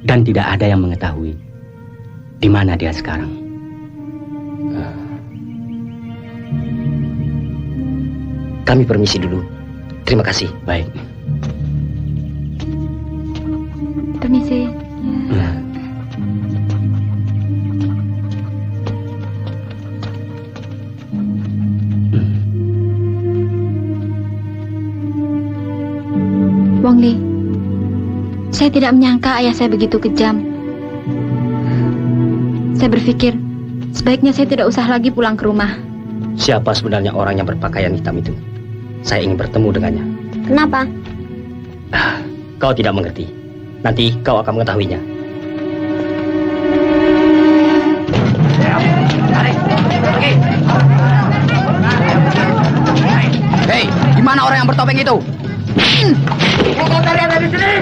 Speaker 2: Dan tidak ada yang mengetahui di mana dia sekarang.
Speaker 10: Kami permisi dulu. Terima kasih.
Speaker 2: Baik.
Speaker 4: Permisi. Ya. Wongli, saya tidak menyangka ayah saya begitu kejam. Saya berpikir, sebaiknya saya tidak usah lagi pulang ke rumah.
Speaker 10: Siapa sebenarnya orang yang berpakaian hitam itu? Saya ingin bertemu dengannya.
Speaker 9: Kenapa?
Speaker 10: Kau tidak mengerti. Nanti kau akan mengetahuinya.
Speaker 3: Hei, di mana orang yang bertopeng itu?
Speaker 1: Dari sini.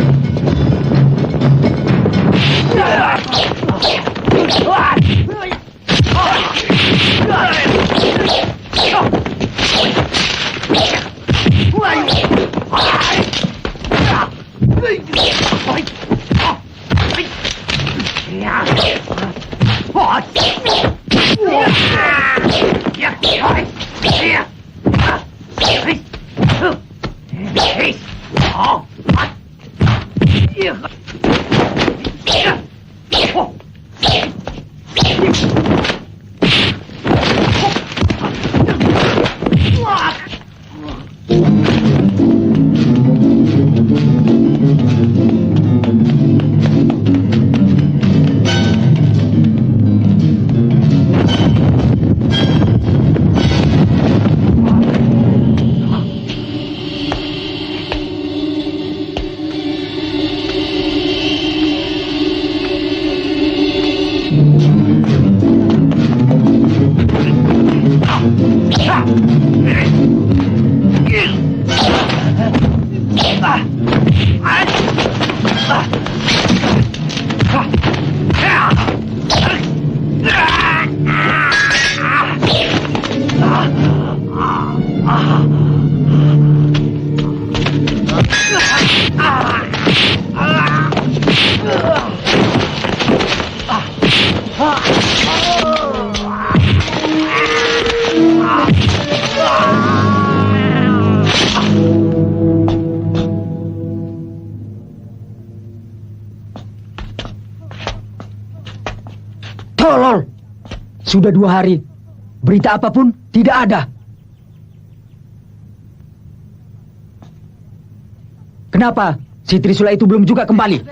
Speaker 6: Sudah 2 hari. Berita apapun tidak ada. Kenapa si Trisula itu belum juga kembali?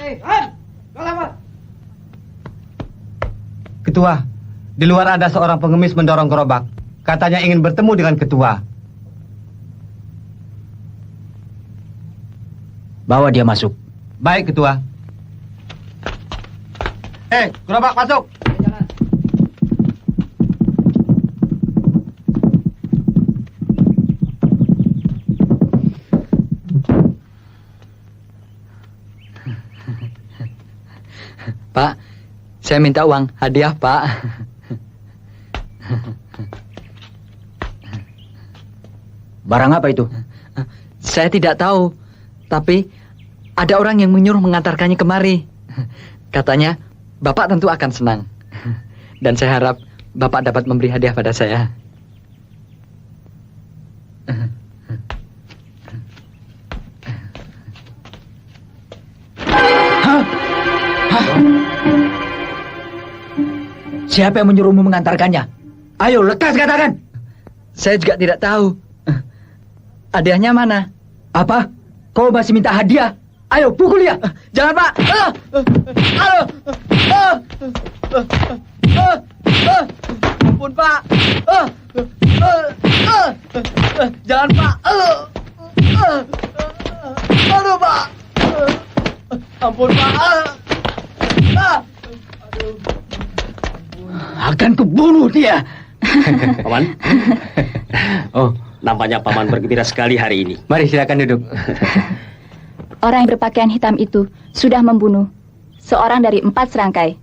Speaker 13: Ketua, di luar ada seorang pengemis mendorong gerobak. Katanya ingin bertemu dengan ketua.
Speaker 6: Bawa dia masuk.
Speaker 13: Baik, ketua. Gerobak masuk.
Speaker 3: Pak, saya minta uang hadiah, Pak.
Speaker 6: Barang apa itu?
Speaker 3: Saya tidak tahu, tapi ada orang yang menyuruh mengantarkannya kemari. Katanya, Bapak tentu akan senang. Dan saya harap Bapak dapat memberi hadiah pada saya.
Speaker 6: Siapa yang menyuruhmu mengantarkannya? Ayo, lekas katakan.
Speaker 3: Saya juga tidak tahu. Hadiahnya mana?
Speaker 6: Apa? Kau masih minta hadiah? Ayo, pukul dia.
Speaker 3: Jangan, Pak. Ampun, Pak. Jangan, Pak. Aduh, Pak. Ampun, Pak.
Speaker 6: Akan kubunuh dia.
Speaker 10: Paman. Oh, nampaknya Paman bergembira sekali hari ini.
Speaker 2: Mari silakan duduk.
Speaker 12: Orang yang berpakaian hitam itu sudah membunuh seorang dari 4 serangkai.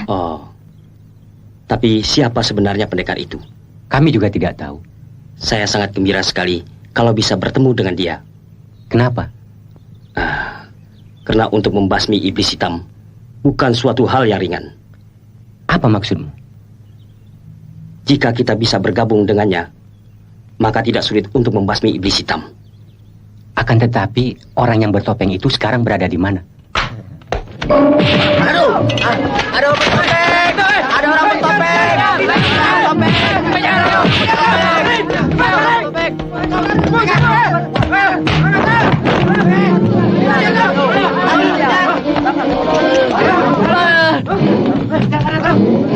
Speaker 10: Oh. Tapi siapa sebenarnya pendekar itu?
Speaker 2: Kami juga tidak tahu.
Speaker 10: Saya sangat gembira sekali kalau bisa bertemu dengan dia.
Speaker 2: Kenapa?
Speaker 10: Karena untuk membasmi iblis hitam bukan suatu hal yang ringan.
Speaker 2: Apa maksudmu?
Speaker 10: Jika kita bisa bergabung dengannya, maka tidak sulit untuk membasmi iblis hitam.
Speaker 2: Akan tetapi, orang yang bertopeng itu sekarang berada di mana?
Speaker 3: Aduh, ada orang bertopeng. Ada orang bertopeng.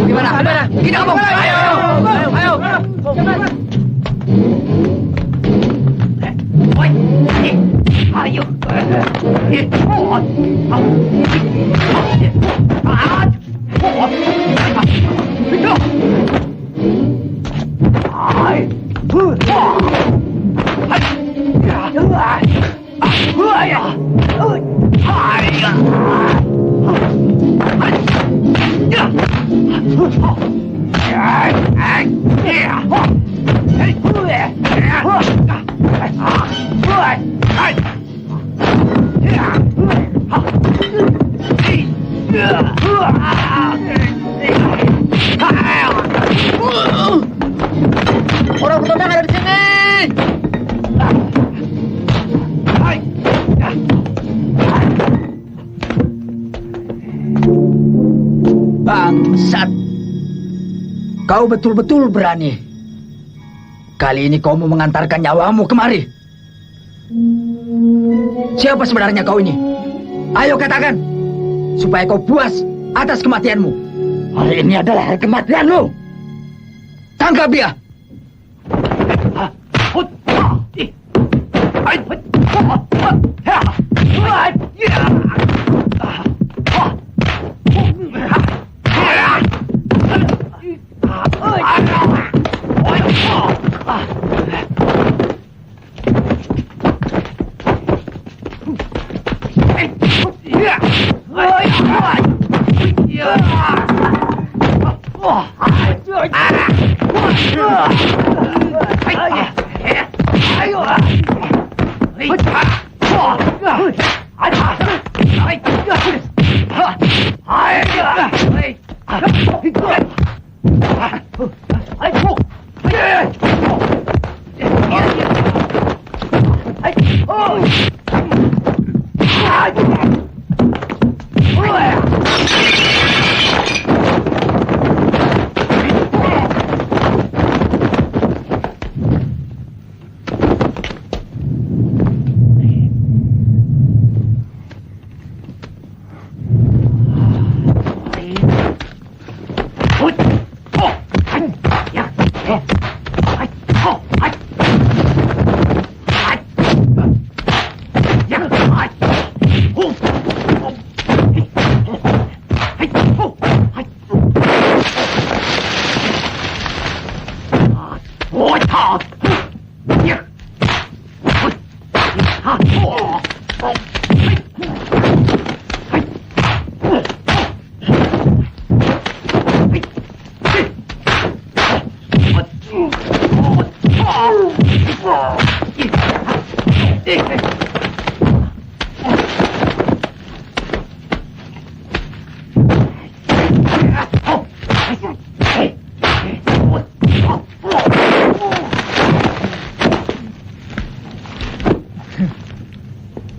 Speaker 3: Gimana? Kita ngomong. Ayo. Ayo. Orang bertopeng ada di sini.
Speaker 6: Bangsat. Kau betul-betul berani. Kali ini kau mau mengantarkan nyawamu kemari. Siapa sebenarnya kau ini? Ayo katakan, supaya kau puas atas kematianmu. Hari ini adalah hari kematianmu. Tangkap dia.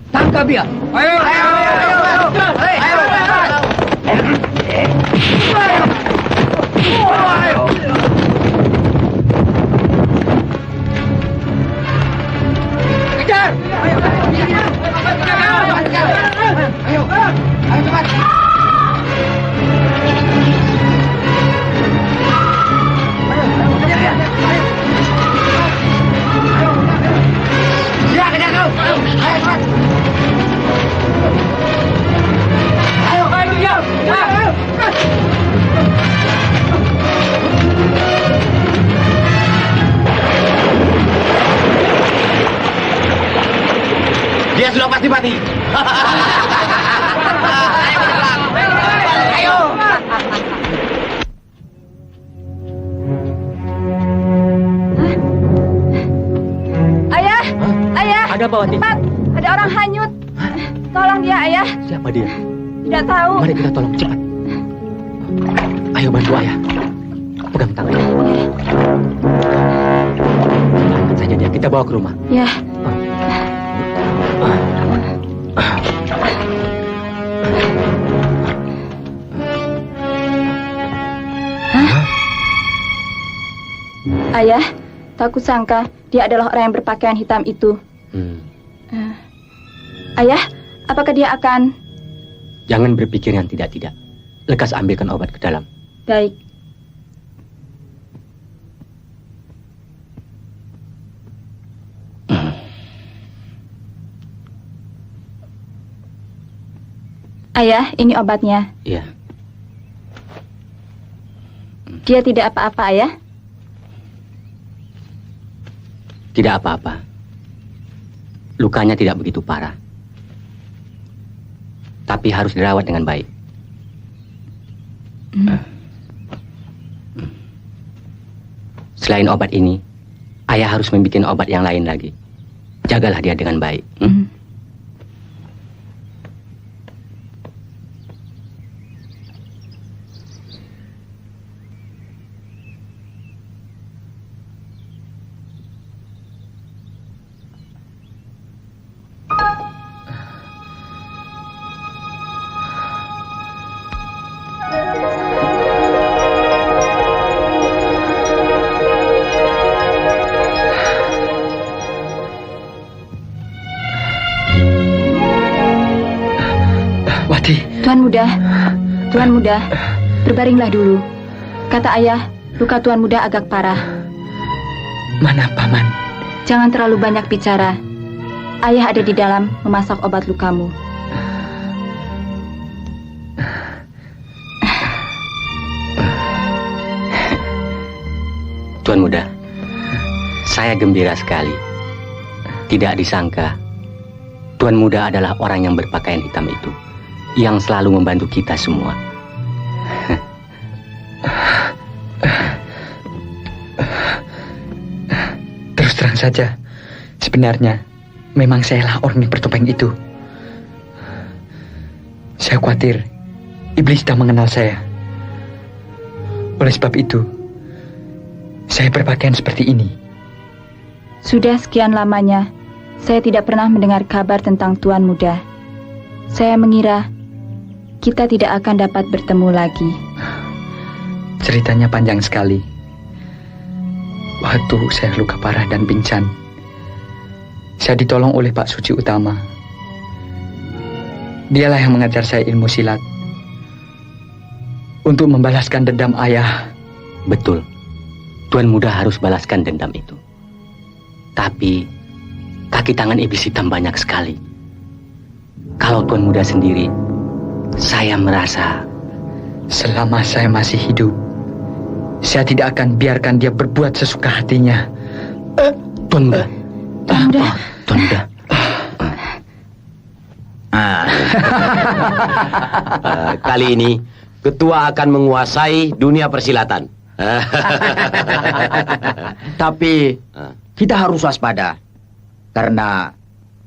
Speaker 6: Tangkap dia.
Speaker 1: Ayo. Kejar. Ayo cepat. Kejar kau. Ayo cepat.
Speaker 11: Dia sudah pasti mati.
Speaker 1: Ayo.
Speaker 12: Ayah, ayah.
Speaker 2: Ada apa, Wati?
Speaker 12: Cepat, ada orang hanyut. Tolong dia, ayah.
Speaker 2: Siapa dia?
Speaker 12: Tidak tahu.
Speaker 2: Mari kita tolong cepat. Ayo bantu ayah. Pegang tangannya. Angkat saja dia, kita bawa ke rumah.
Speaker 12: Ya. Ayah, tak kusangka dia adalah orang yang berpakaian hitam itu. Ayah, apakah dia akan...
Speaker 2: Jangan berpikir yang tidak-tidak. Lekas ambilkan obat ke dalam.
Speaker 12: Baik. Ayah, ini obatnya.
Speaker 2: Iya.
Speaker 12: Dia tidak apa-apa, ayah?
Speaker 2: Tidak apa-apa. Lukanya tidak begitu parah. Tapi harus dirawat dengan baik. Selain obat ini, ayah harus membuat obat yang lain lagi. Jagalah dia dengan baik.
Speaker 12: Tuan Muda, berbaringlah dulu. Kata ayah, luka Tuan Muda agak parah.
Speaker 3: Mana Paman?
Speaker 12: Jangan terlalu banyak bicara. Ayah ada di dalam memasak obat lukamu.
Speaker 2: Tuan Muda, saya gembira sekali. Tidak disangka, Tuan Muda adalah orang yang berpakaian hitam itu, yang selalu membantu kita semua.
Speaker 3: Terus terang saja, sebenarnya memang sayalah orang yang bertopeng itu. Saya khawatir iblis sudah mengenal saya. Oleh sebab itu, saya berpakaian seperti ini.
Speaker 12: Sudah sekian lamanya, saya tidak pernah mendengar kabar tentang Tuan Muda. Saya mengira kita tidak akan dapat bertemu lagi.
Speaker 3: Ceritanya panjang sekali. Waktu saya luka parah dan pingsan, saya ditolong oleh Pak Suci Utama. Dialah yang mengajar saya ilmu silat untuk membalaskan dendam ayah.
Speaker 2: Betul, Tuan Muda harus balaskan dendam itu. Tapi kaki tangan iblis hitam banyak sekali. Kalau Tuan Muda sendiri, saya merasa
Speaker 3: selama saya masih hidup, saya tidak akan biarkan dia berbuat sesuka hatinya.
Speaker 2: Tuan Muda.
Speaker 12: Tuan Muda.
Speaker 2: Tuan Muda.
Speaker 11: Kali ini ketua akan menguasai dunia persilatan.
Speaker 6: Tapi kita harus waspada karena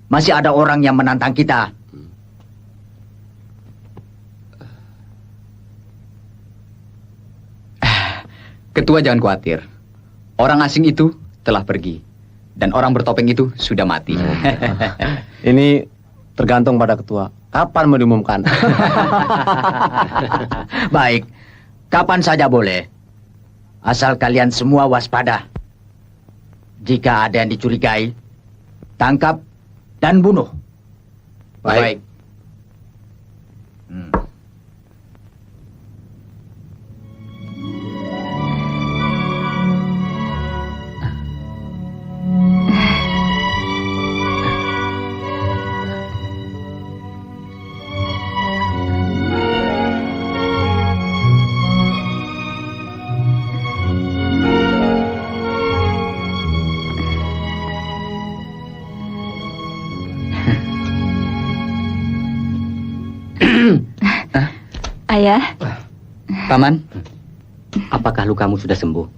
Speaker 6: masih ada orang yang menantang kita.
Speaker 3: Ketua jangan khawatir. Orang asing itu telah pergi dan orang bertopeng itu sudah mati.
Speaker 7: Ini tergantung pada ketua. Kapan mau diumumkan?
Speaker 6: Baik, kapan saja boleh. Asal kalian semua waspada. Jika ada yang dicurigai, tangkap dan bunuh.
Speaker 11: Baik.
Speaker 12: Ayah.
Speaker 3: Paman,
Speaker 2: apakah lukamu sudah sembuh?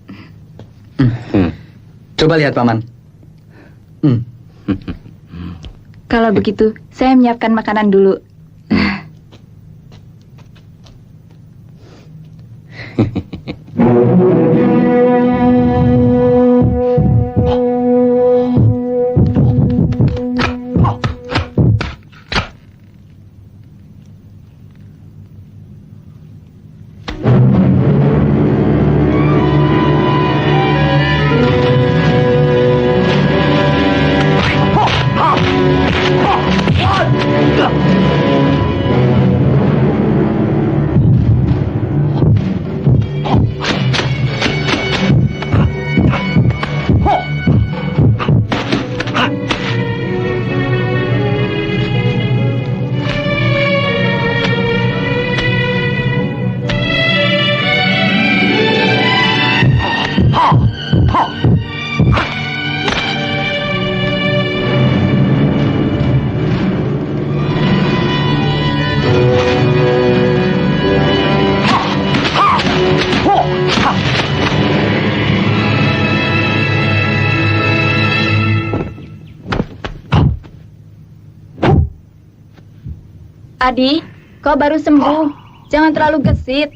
Speaker 3: Coba lihat, Paman.
Speaker 12: Kalau begitu, saya menyiapkan makanan dulu. Adi, kau baru sembuh. Jangan terlalu gesit.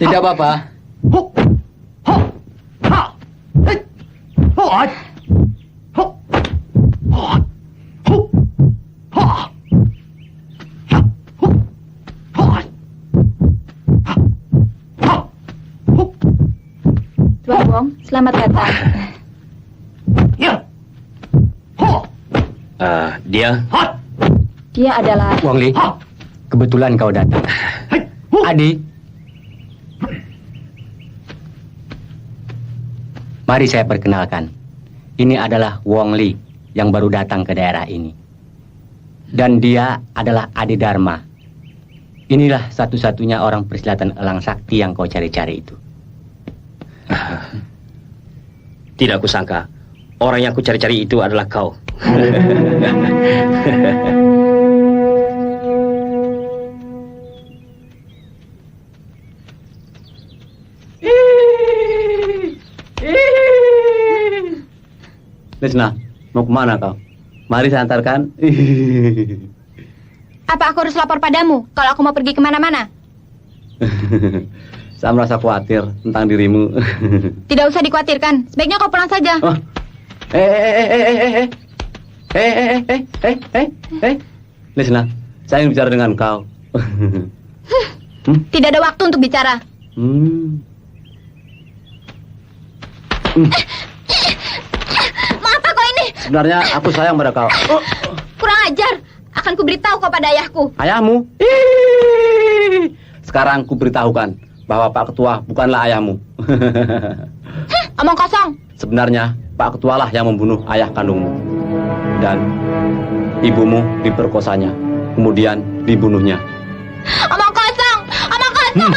Speaker 3: Tidak apa-apa.
Speaker 12: Tuan Wong, selamat datang. Dia adalah...
Speaker 2: Wong Li, kebetulan kau datang. Adi, mari saya perkenalkan. Ini adalah Wong Li yang baru datang ke daerah ini. Dan dia adalah Adi Dharma. Inilah satu-satunya orang persilatan elang sakti yang kau cari-cari itu.
Speaker 10: Tidak kusangka orang yang kucari-cari itu adalah kau.
Speaker 7: Lesna, mau kemana kau? Mari saya antarkan.
Speaker 4: Apa aku harus lapor padamu kalau aku mau pergi kemana-mana?
Speaker 7: Saya merasa khawatir tentang dirimu.
Speaker 4: Tidak usah dikhawatirkan. Sebaiknya kau pulang saja.
Speaker 7: Lesna, saya ingin bicara dengan kau.
Speaker 4: Tidak ada waktu untuk bicara. Mau apa kau ini?
Speaker 7: Sebenarnya aku sayang pada kau.
Speaker 4: Kurang ajar. Akan kuberitahu kau pada ayahku.
Speaker 7: Ayahmu? Sekarang kuberitahukan bahwa Pak Ketua bukanlah ayahmu.
Speaker 4: Omong kosong.
Speaker 7: Sebenarnya Pak Ketualah yang membunuh ayah kandungmu. Dan ibumu diperkosanya, kemudian dibunuhnya.
Speaker 4: Omong kosong. Omong kosong.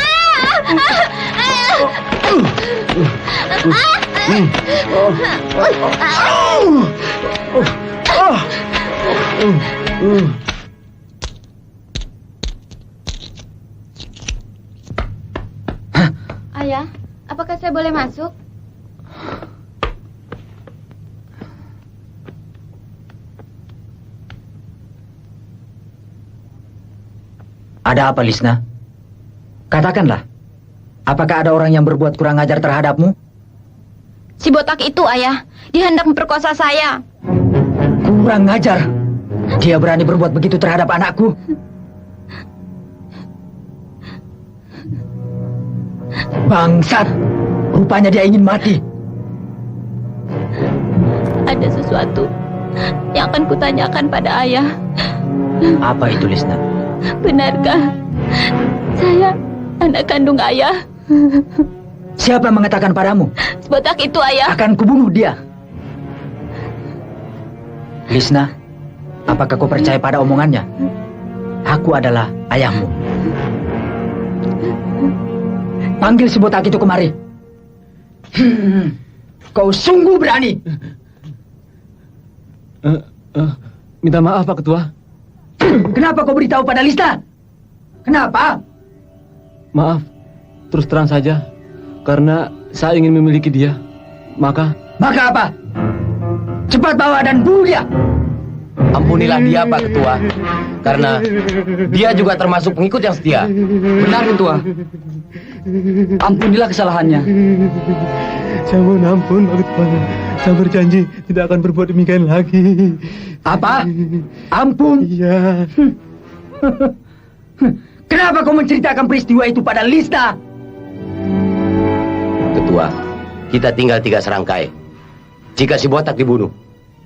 Speaker 4: Ayah, apakah saya boleh masuk?
Speaker 6: Ada apa, Lisna? Katakanlah, apakah ada orang yang berbuat kurang ajar terhadapmu?
Speaker 4: Si botak itu, Ayah. Dia hendak memperkosa saya.
Speaker 6: Kurang ajar. Dia berani berbuat begitu terhadap anakku. Bangsat. Rupanya dia ingin mati.
Speaker 12: Ada sesuatu yang akan kutanyakan pada ayah.
Speaker 6: Apa itu, Lisna?
Speaker 12: Benarkah saya anak kandung ayah?
Speaker 6: Siapa yang mengatakan padamu?
Speaker 12: Botak itu, ayah.
Speaker 6: Akan kubunuh dia. Lisna, apakah kau percaya pada omongannya? Aku adalah ayahmu. Panggil si botak itu kemari. Kau sungguh berani.
Speaker 5: Minta maaf, Pak Ketua.
Speaker 6: Kenapa kau beritahu pada Lisna? Kenapa?
Speaker 5: Maaf, terus terang saja. Karena saya ingin memiliki dia. Maka
Speaker 6: apa? Cepat bawa dan bunuh dia.
Speaker 11: Ampunilah dia, Pak Ketua. Karena dia juga termasuk pengikut yang setia.
Speaker 3: Benar, Ketua. Ampunilah kesalahannya.
Speaker 5: saya mohon ampun, Pak Ketua. Saya berjanji tidak akan berbuat demikian lagi.
Speaker 6: Apa? Ampun?
Speaker 5: Iya.
Speaker 6: Kenapa kau menceritakan peristiwa itu pada Lisna?
Speaker 11: Ketua, kita tinggal 3 serangkai. Jika si botak dibunuh,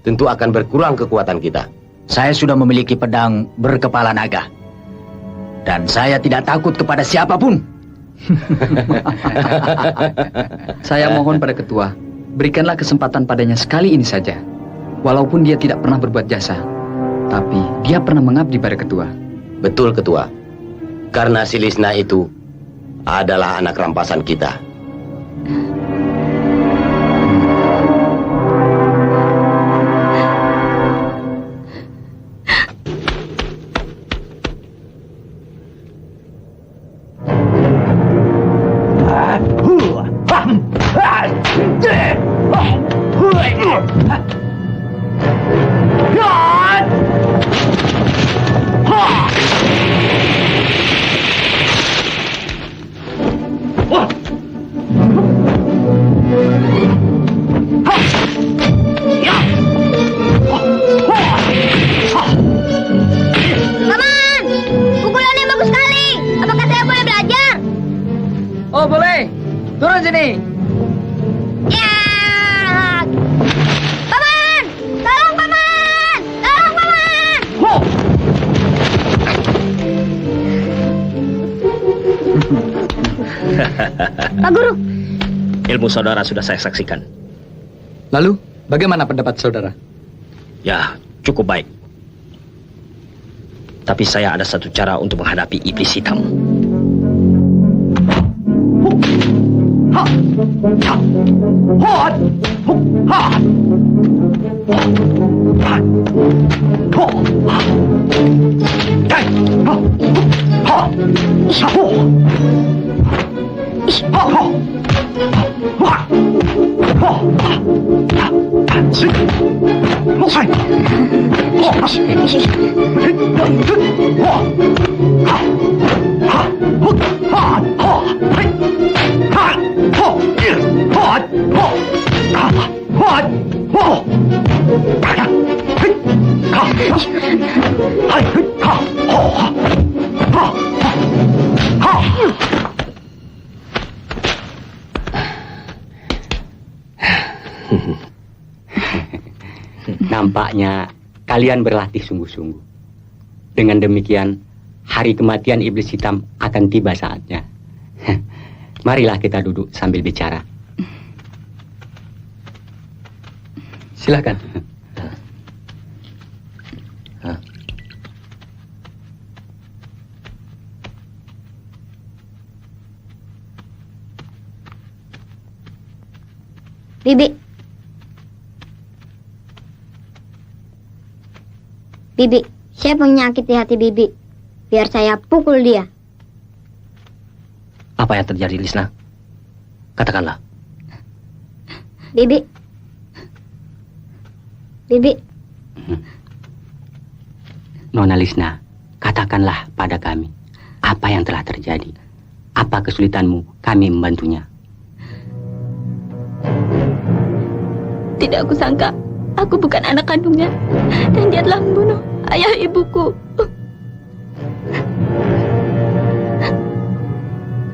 Speaker 11: tentu akan berkurang kekuatan kita.
Speaker 6: Saya sudah memiliki pedang berkepala naga. Dan saya tidak takut kepada siapapun.
Speaker 3: Saya mohon pada Ketua, berikanlah kesempatan padanya sekali ini saja. Walaupun dia tidak pernah berbuat jasa, tapi dia pernah mengabdi pada Ketua.
Speaker 11: Betul, Ketua. Karena si Lisna itu adalah anak rampasan kita.
Speaker 3: Oh, boleh. Turun sini.
Speaker 9: Ya! Paman! Tolong, Paman! Tolong, Paman! Pak Guru.
Speaker 10: Ilmu saudara sudah saya saksikan.
Speaker 3: Lalu, bagaimana pendapat saudara?
Speaker 10: Ya, cukup baik. Tapi saya ada satu cara untuk menghadapi iblis hitam.
Speaker 2: Nampaknya kalian berlatih sungguh-sungguh. Dengan demikian, hari kematian iblis hitam akan tiba saatnya. Marilah kita duduk sambil bicara.
Speaker 3: Silakan.
Speaker 9: Bibi. Bibi, siapa yang menyakiti hati Bibi? Biar saya pukul dia.
Speaker 10: Apa yang terjadi, Lisna? Katakanlah.
Speaker 9: Bibi.
Speaker 2: Nona Lisna, katakanlah pada kami apa yang telah terjadi. Apa kesulitanmu, kami membantunya.
Speaker 4: Tidak aku sangka, aku bukan anak kandungnya, dan dia telah membunuh ayah ibuku.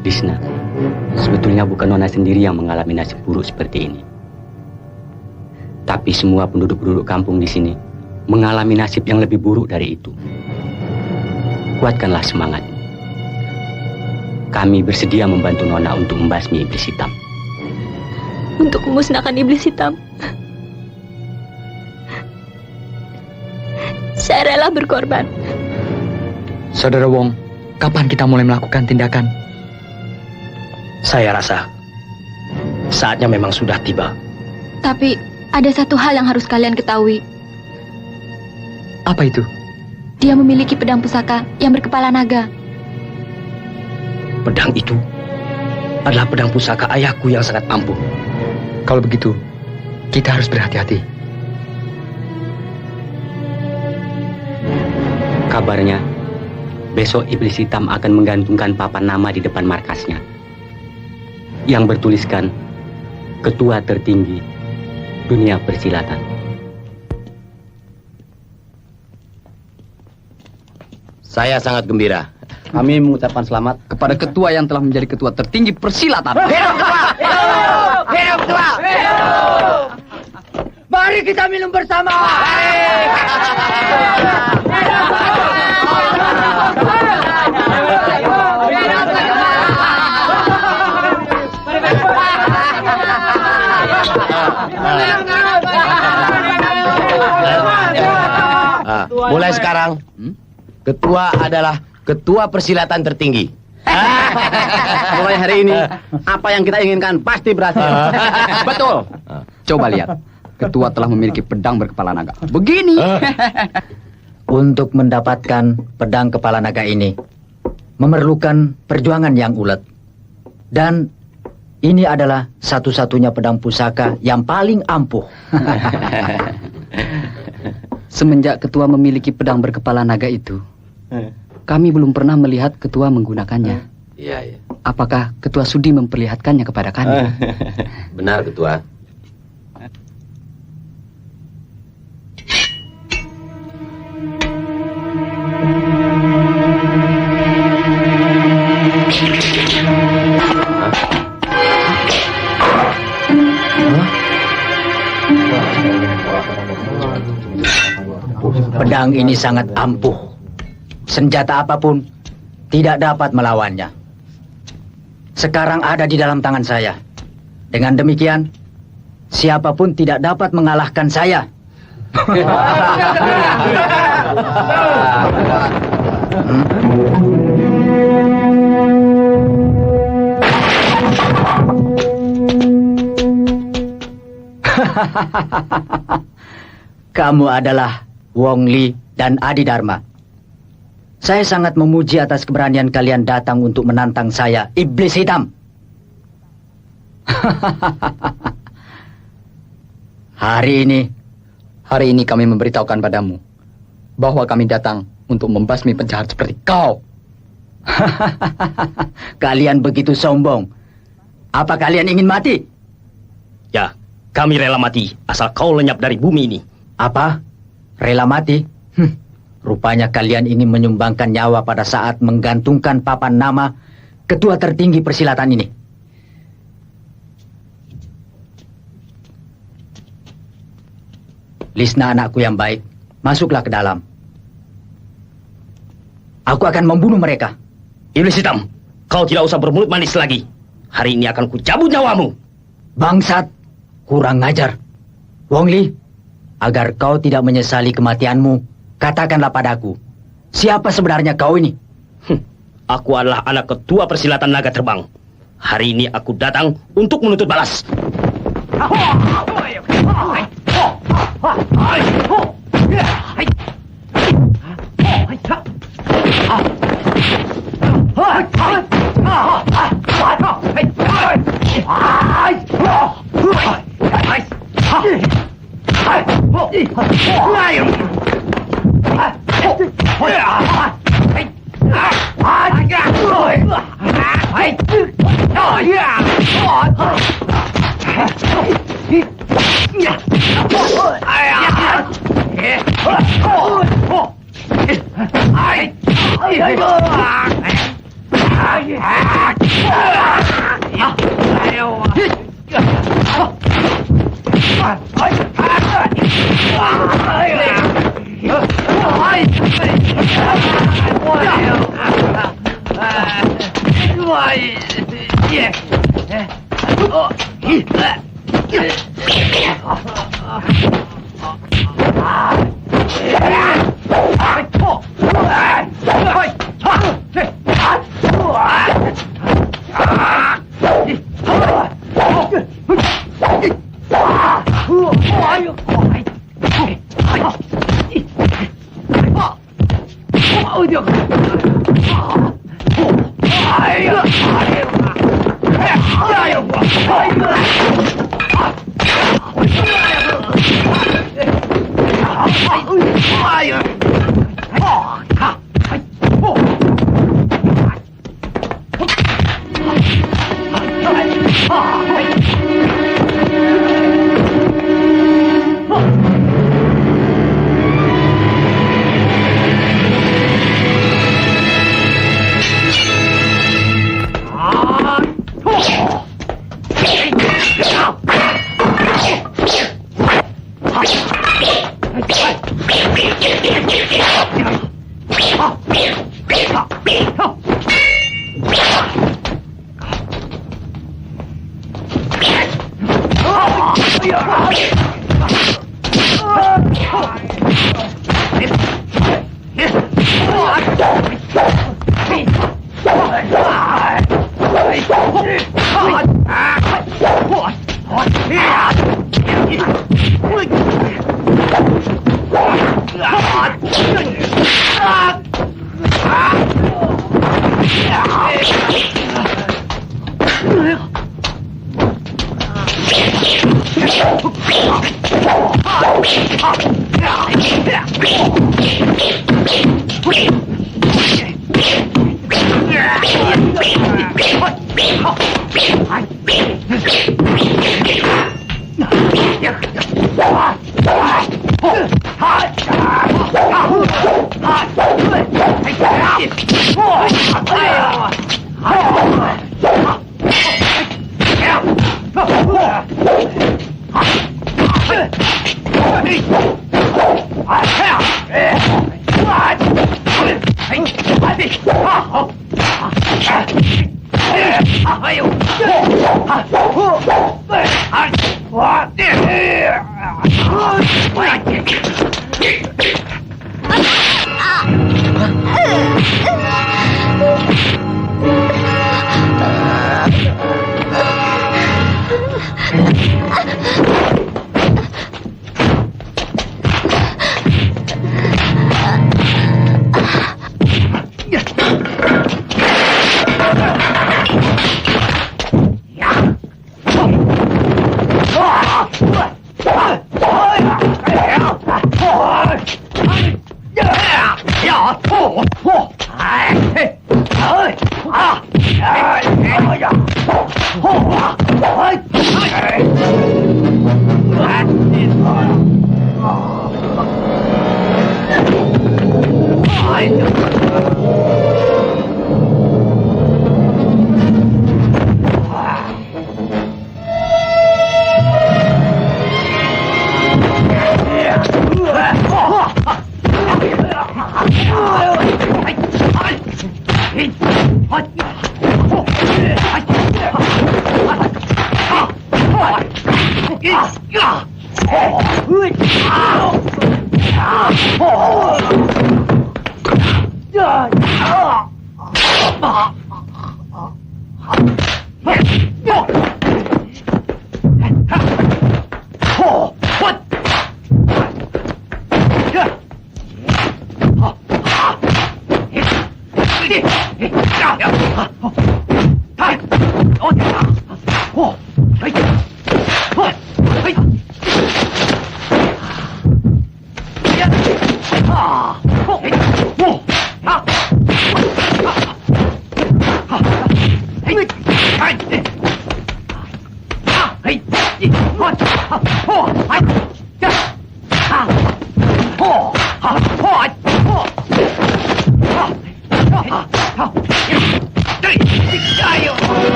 Speaker 2: Lisna, sebetulnya bukan Nona sendiri yang mengalami nasib buruk seperti ini. Tapi semua penduduk-penduduk kampung di sini mengalami nasib yang lebih buruk dari itu. Kuatkanlah semangat. Kami bersedia membantu Nona untuk membasmi iblis hitam.
Speaker 4: Untuk memusnahkan iblis hitam, saya rela berkorban.
Speaker 3: Saudara Wong, kapan kita mulai melakukan tindakan?
Speaker 10: Saya rasa saatnya memang sudah tiba.
Speaker 4: Tapi ada satu hal yang harus kalian ketahui.
Speaker 3: Apa itu?
Speaker 4: Dia memiliki pedang pusaka yang berkepala naga.
Speaker 10: Pedang itu adalah pedang pusaka ayahku yang sangat ampuh.
Speaker 3: Kalau begitu, kita harus berhati-hati.
Speaker 2: Kabarnya, besok iblis hitam akan menggantungkan papan nama di depan markasnya yang bertuliskan Ketua Tertinggi Dunia Persilatan.
Speaker 11: Saya sangat gembira.
Speaker 14: Kami mengucapkan selamat kepada ketua yang telah menjadi ketua tertinggi persilatan.
Speaker 6: Hidup ketua! Hidup ketua! Mari kita minum bersama.
Speaker 11: Mulai sekarang, ketua adalah ketua persilatan tertinggi.
Speaker 14: Mulai hari ini, apa yang kita inginkan pasti berhasil. Betul. Coba lihat, ketua telah memiliki pedang berkepala naga. Begini.
Speaker 6: Untuk mendapatkan pedang kepala naga ini, memerlukan perjuangan yang ulet. Dan ini adalah satu-satunya pedang pusaka yang paling ampuh.
Speaker 14: Semenjak ketua memiliki pedang berkepala naga itu, kami belum pernah melihat ketua menggunakannya.
Speaker 11: Iya, iya.
Speaker 14: Apakah ketua sudi memperlihatkannya kepada kami?
Speaker 11: Benar, ketua.
Speaker 6: Pedang ini sangat ampuh. Senjata apapun tidak dapat melawannya. Sekarang ada di dalam tangan saya. Dengan demikian, siapapun tidak dapat mengalahkan saya. Kamu adalah Wong Li dan Adi Dharma. Saya sangat memuji atas keberanian kalian datang untuk menantang saya, iblis hitam. Hari ini kami memberitahukan padamu bahwa kami datang untuk membasmi penjahat seperti kau. Kalian begitu sombong. Apa kalian ingin mati?
Speaker 10: Ya, kami rela mati asal kau lenyap dari bumi ini.
Speaker 6: Apa? Rela mati? Rupanya kalian ingin menyumbangkan nyawa pada saat menggantungkan papan nama ketua tertinggi persilatan ini. Lisna, anakku yang baik, masuklah ke dalam. Aku akan membunuh mereka.
Speaker 10: Iblis hitam, kau tidak usah bermulut manis lagi. Hari ini akan kucabut nyawamu.
Speaker 6: Bangsat, kurang ngajar. Wong Li, agar kau tidak menyesali kematianmu, katakanlah padaku, siapa sebenarnya kau ini?
Speaker 10: Aku adalah anak ketua persilatan naga terbang. Hari ini aku datang untuk menuntut balas.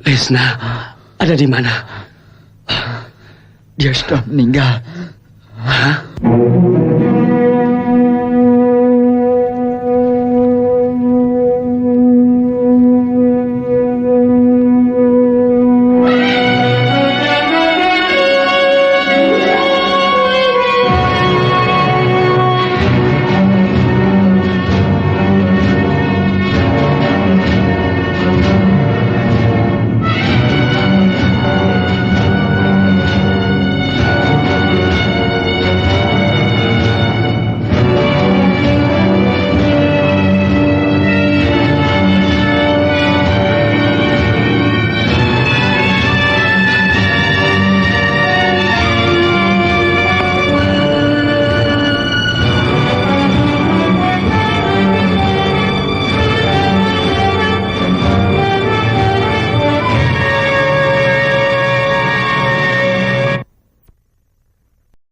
Speaker 10: Lesna ada di mana?
Speaker 3: Dia sudah meninggal.
Speaker 10: Hah?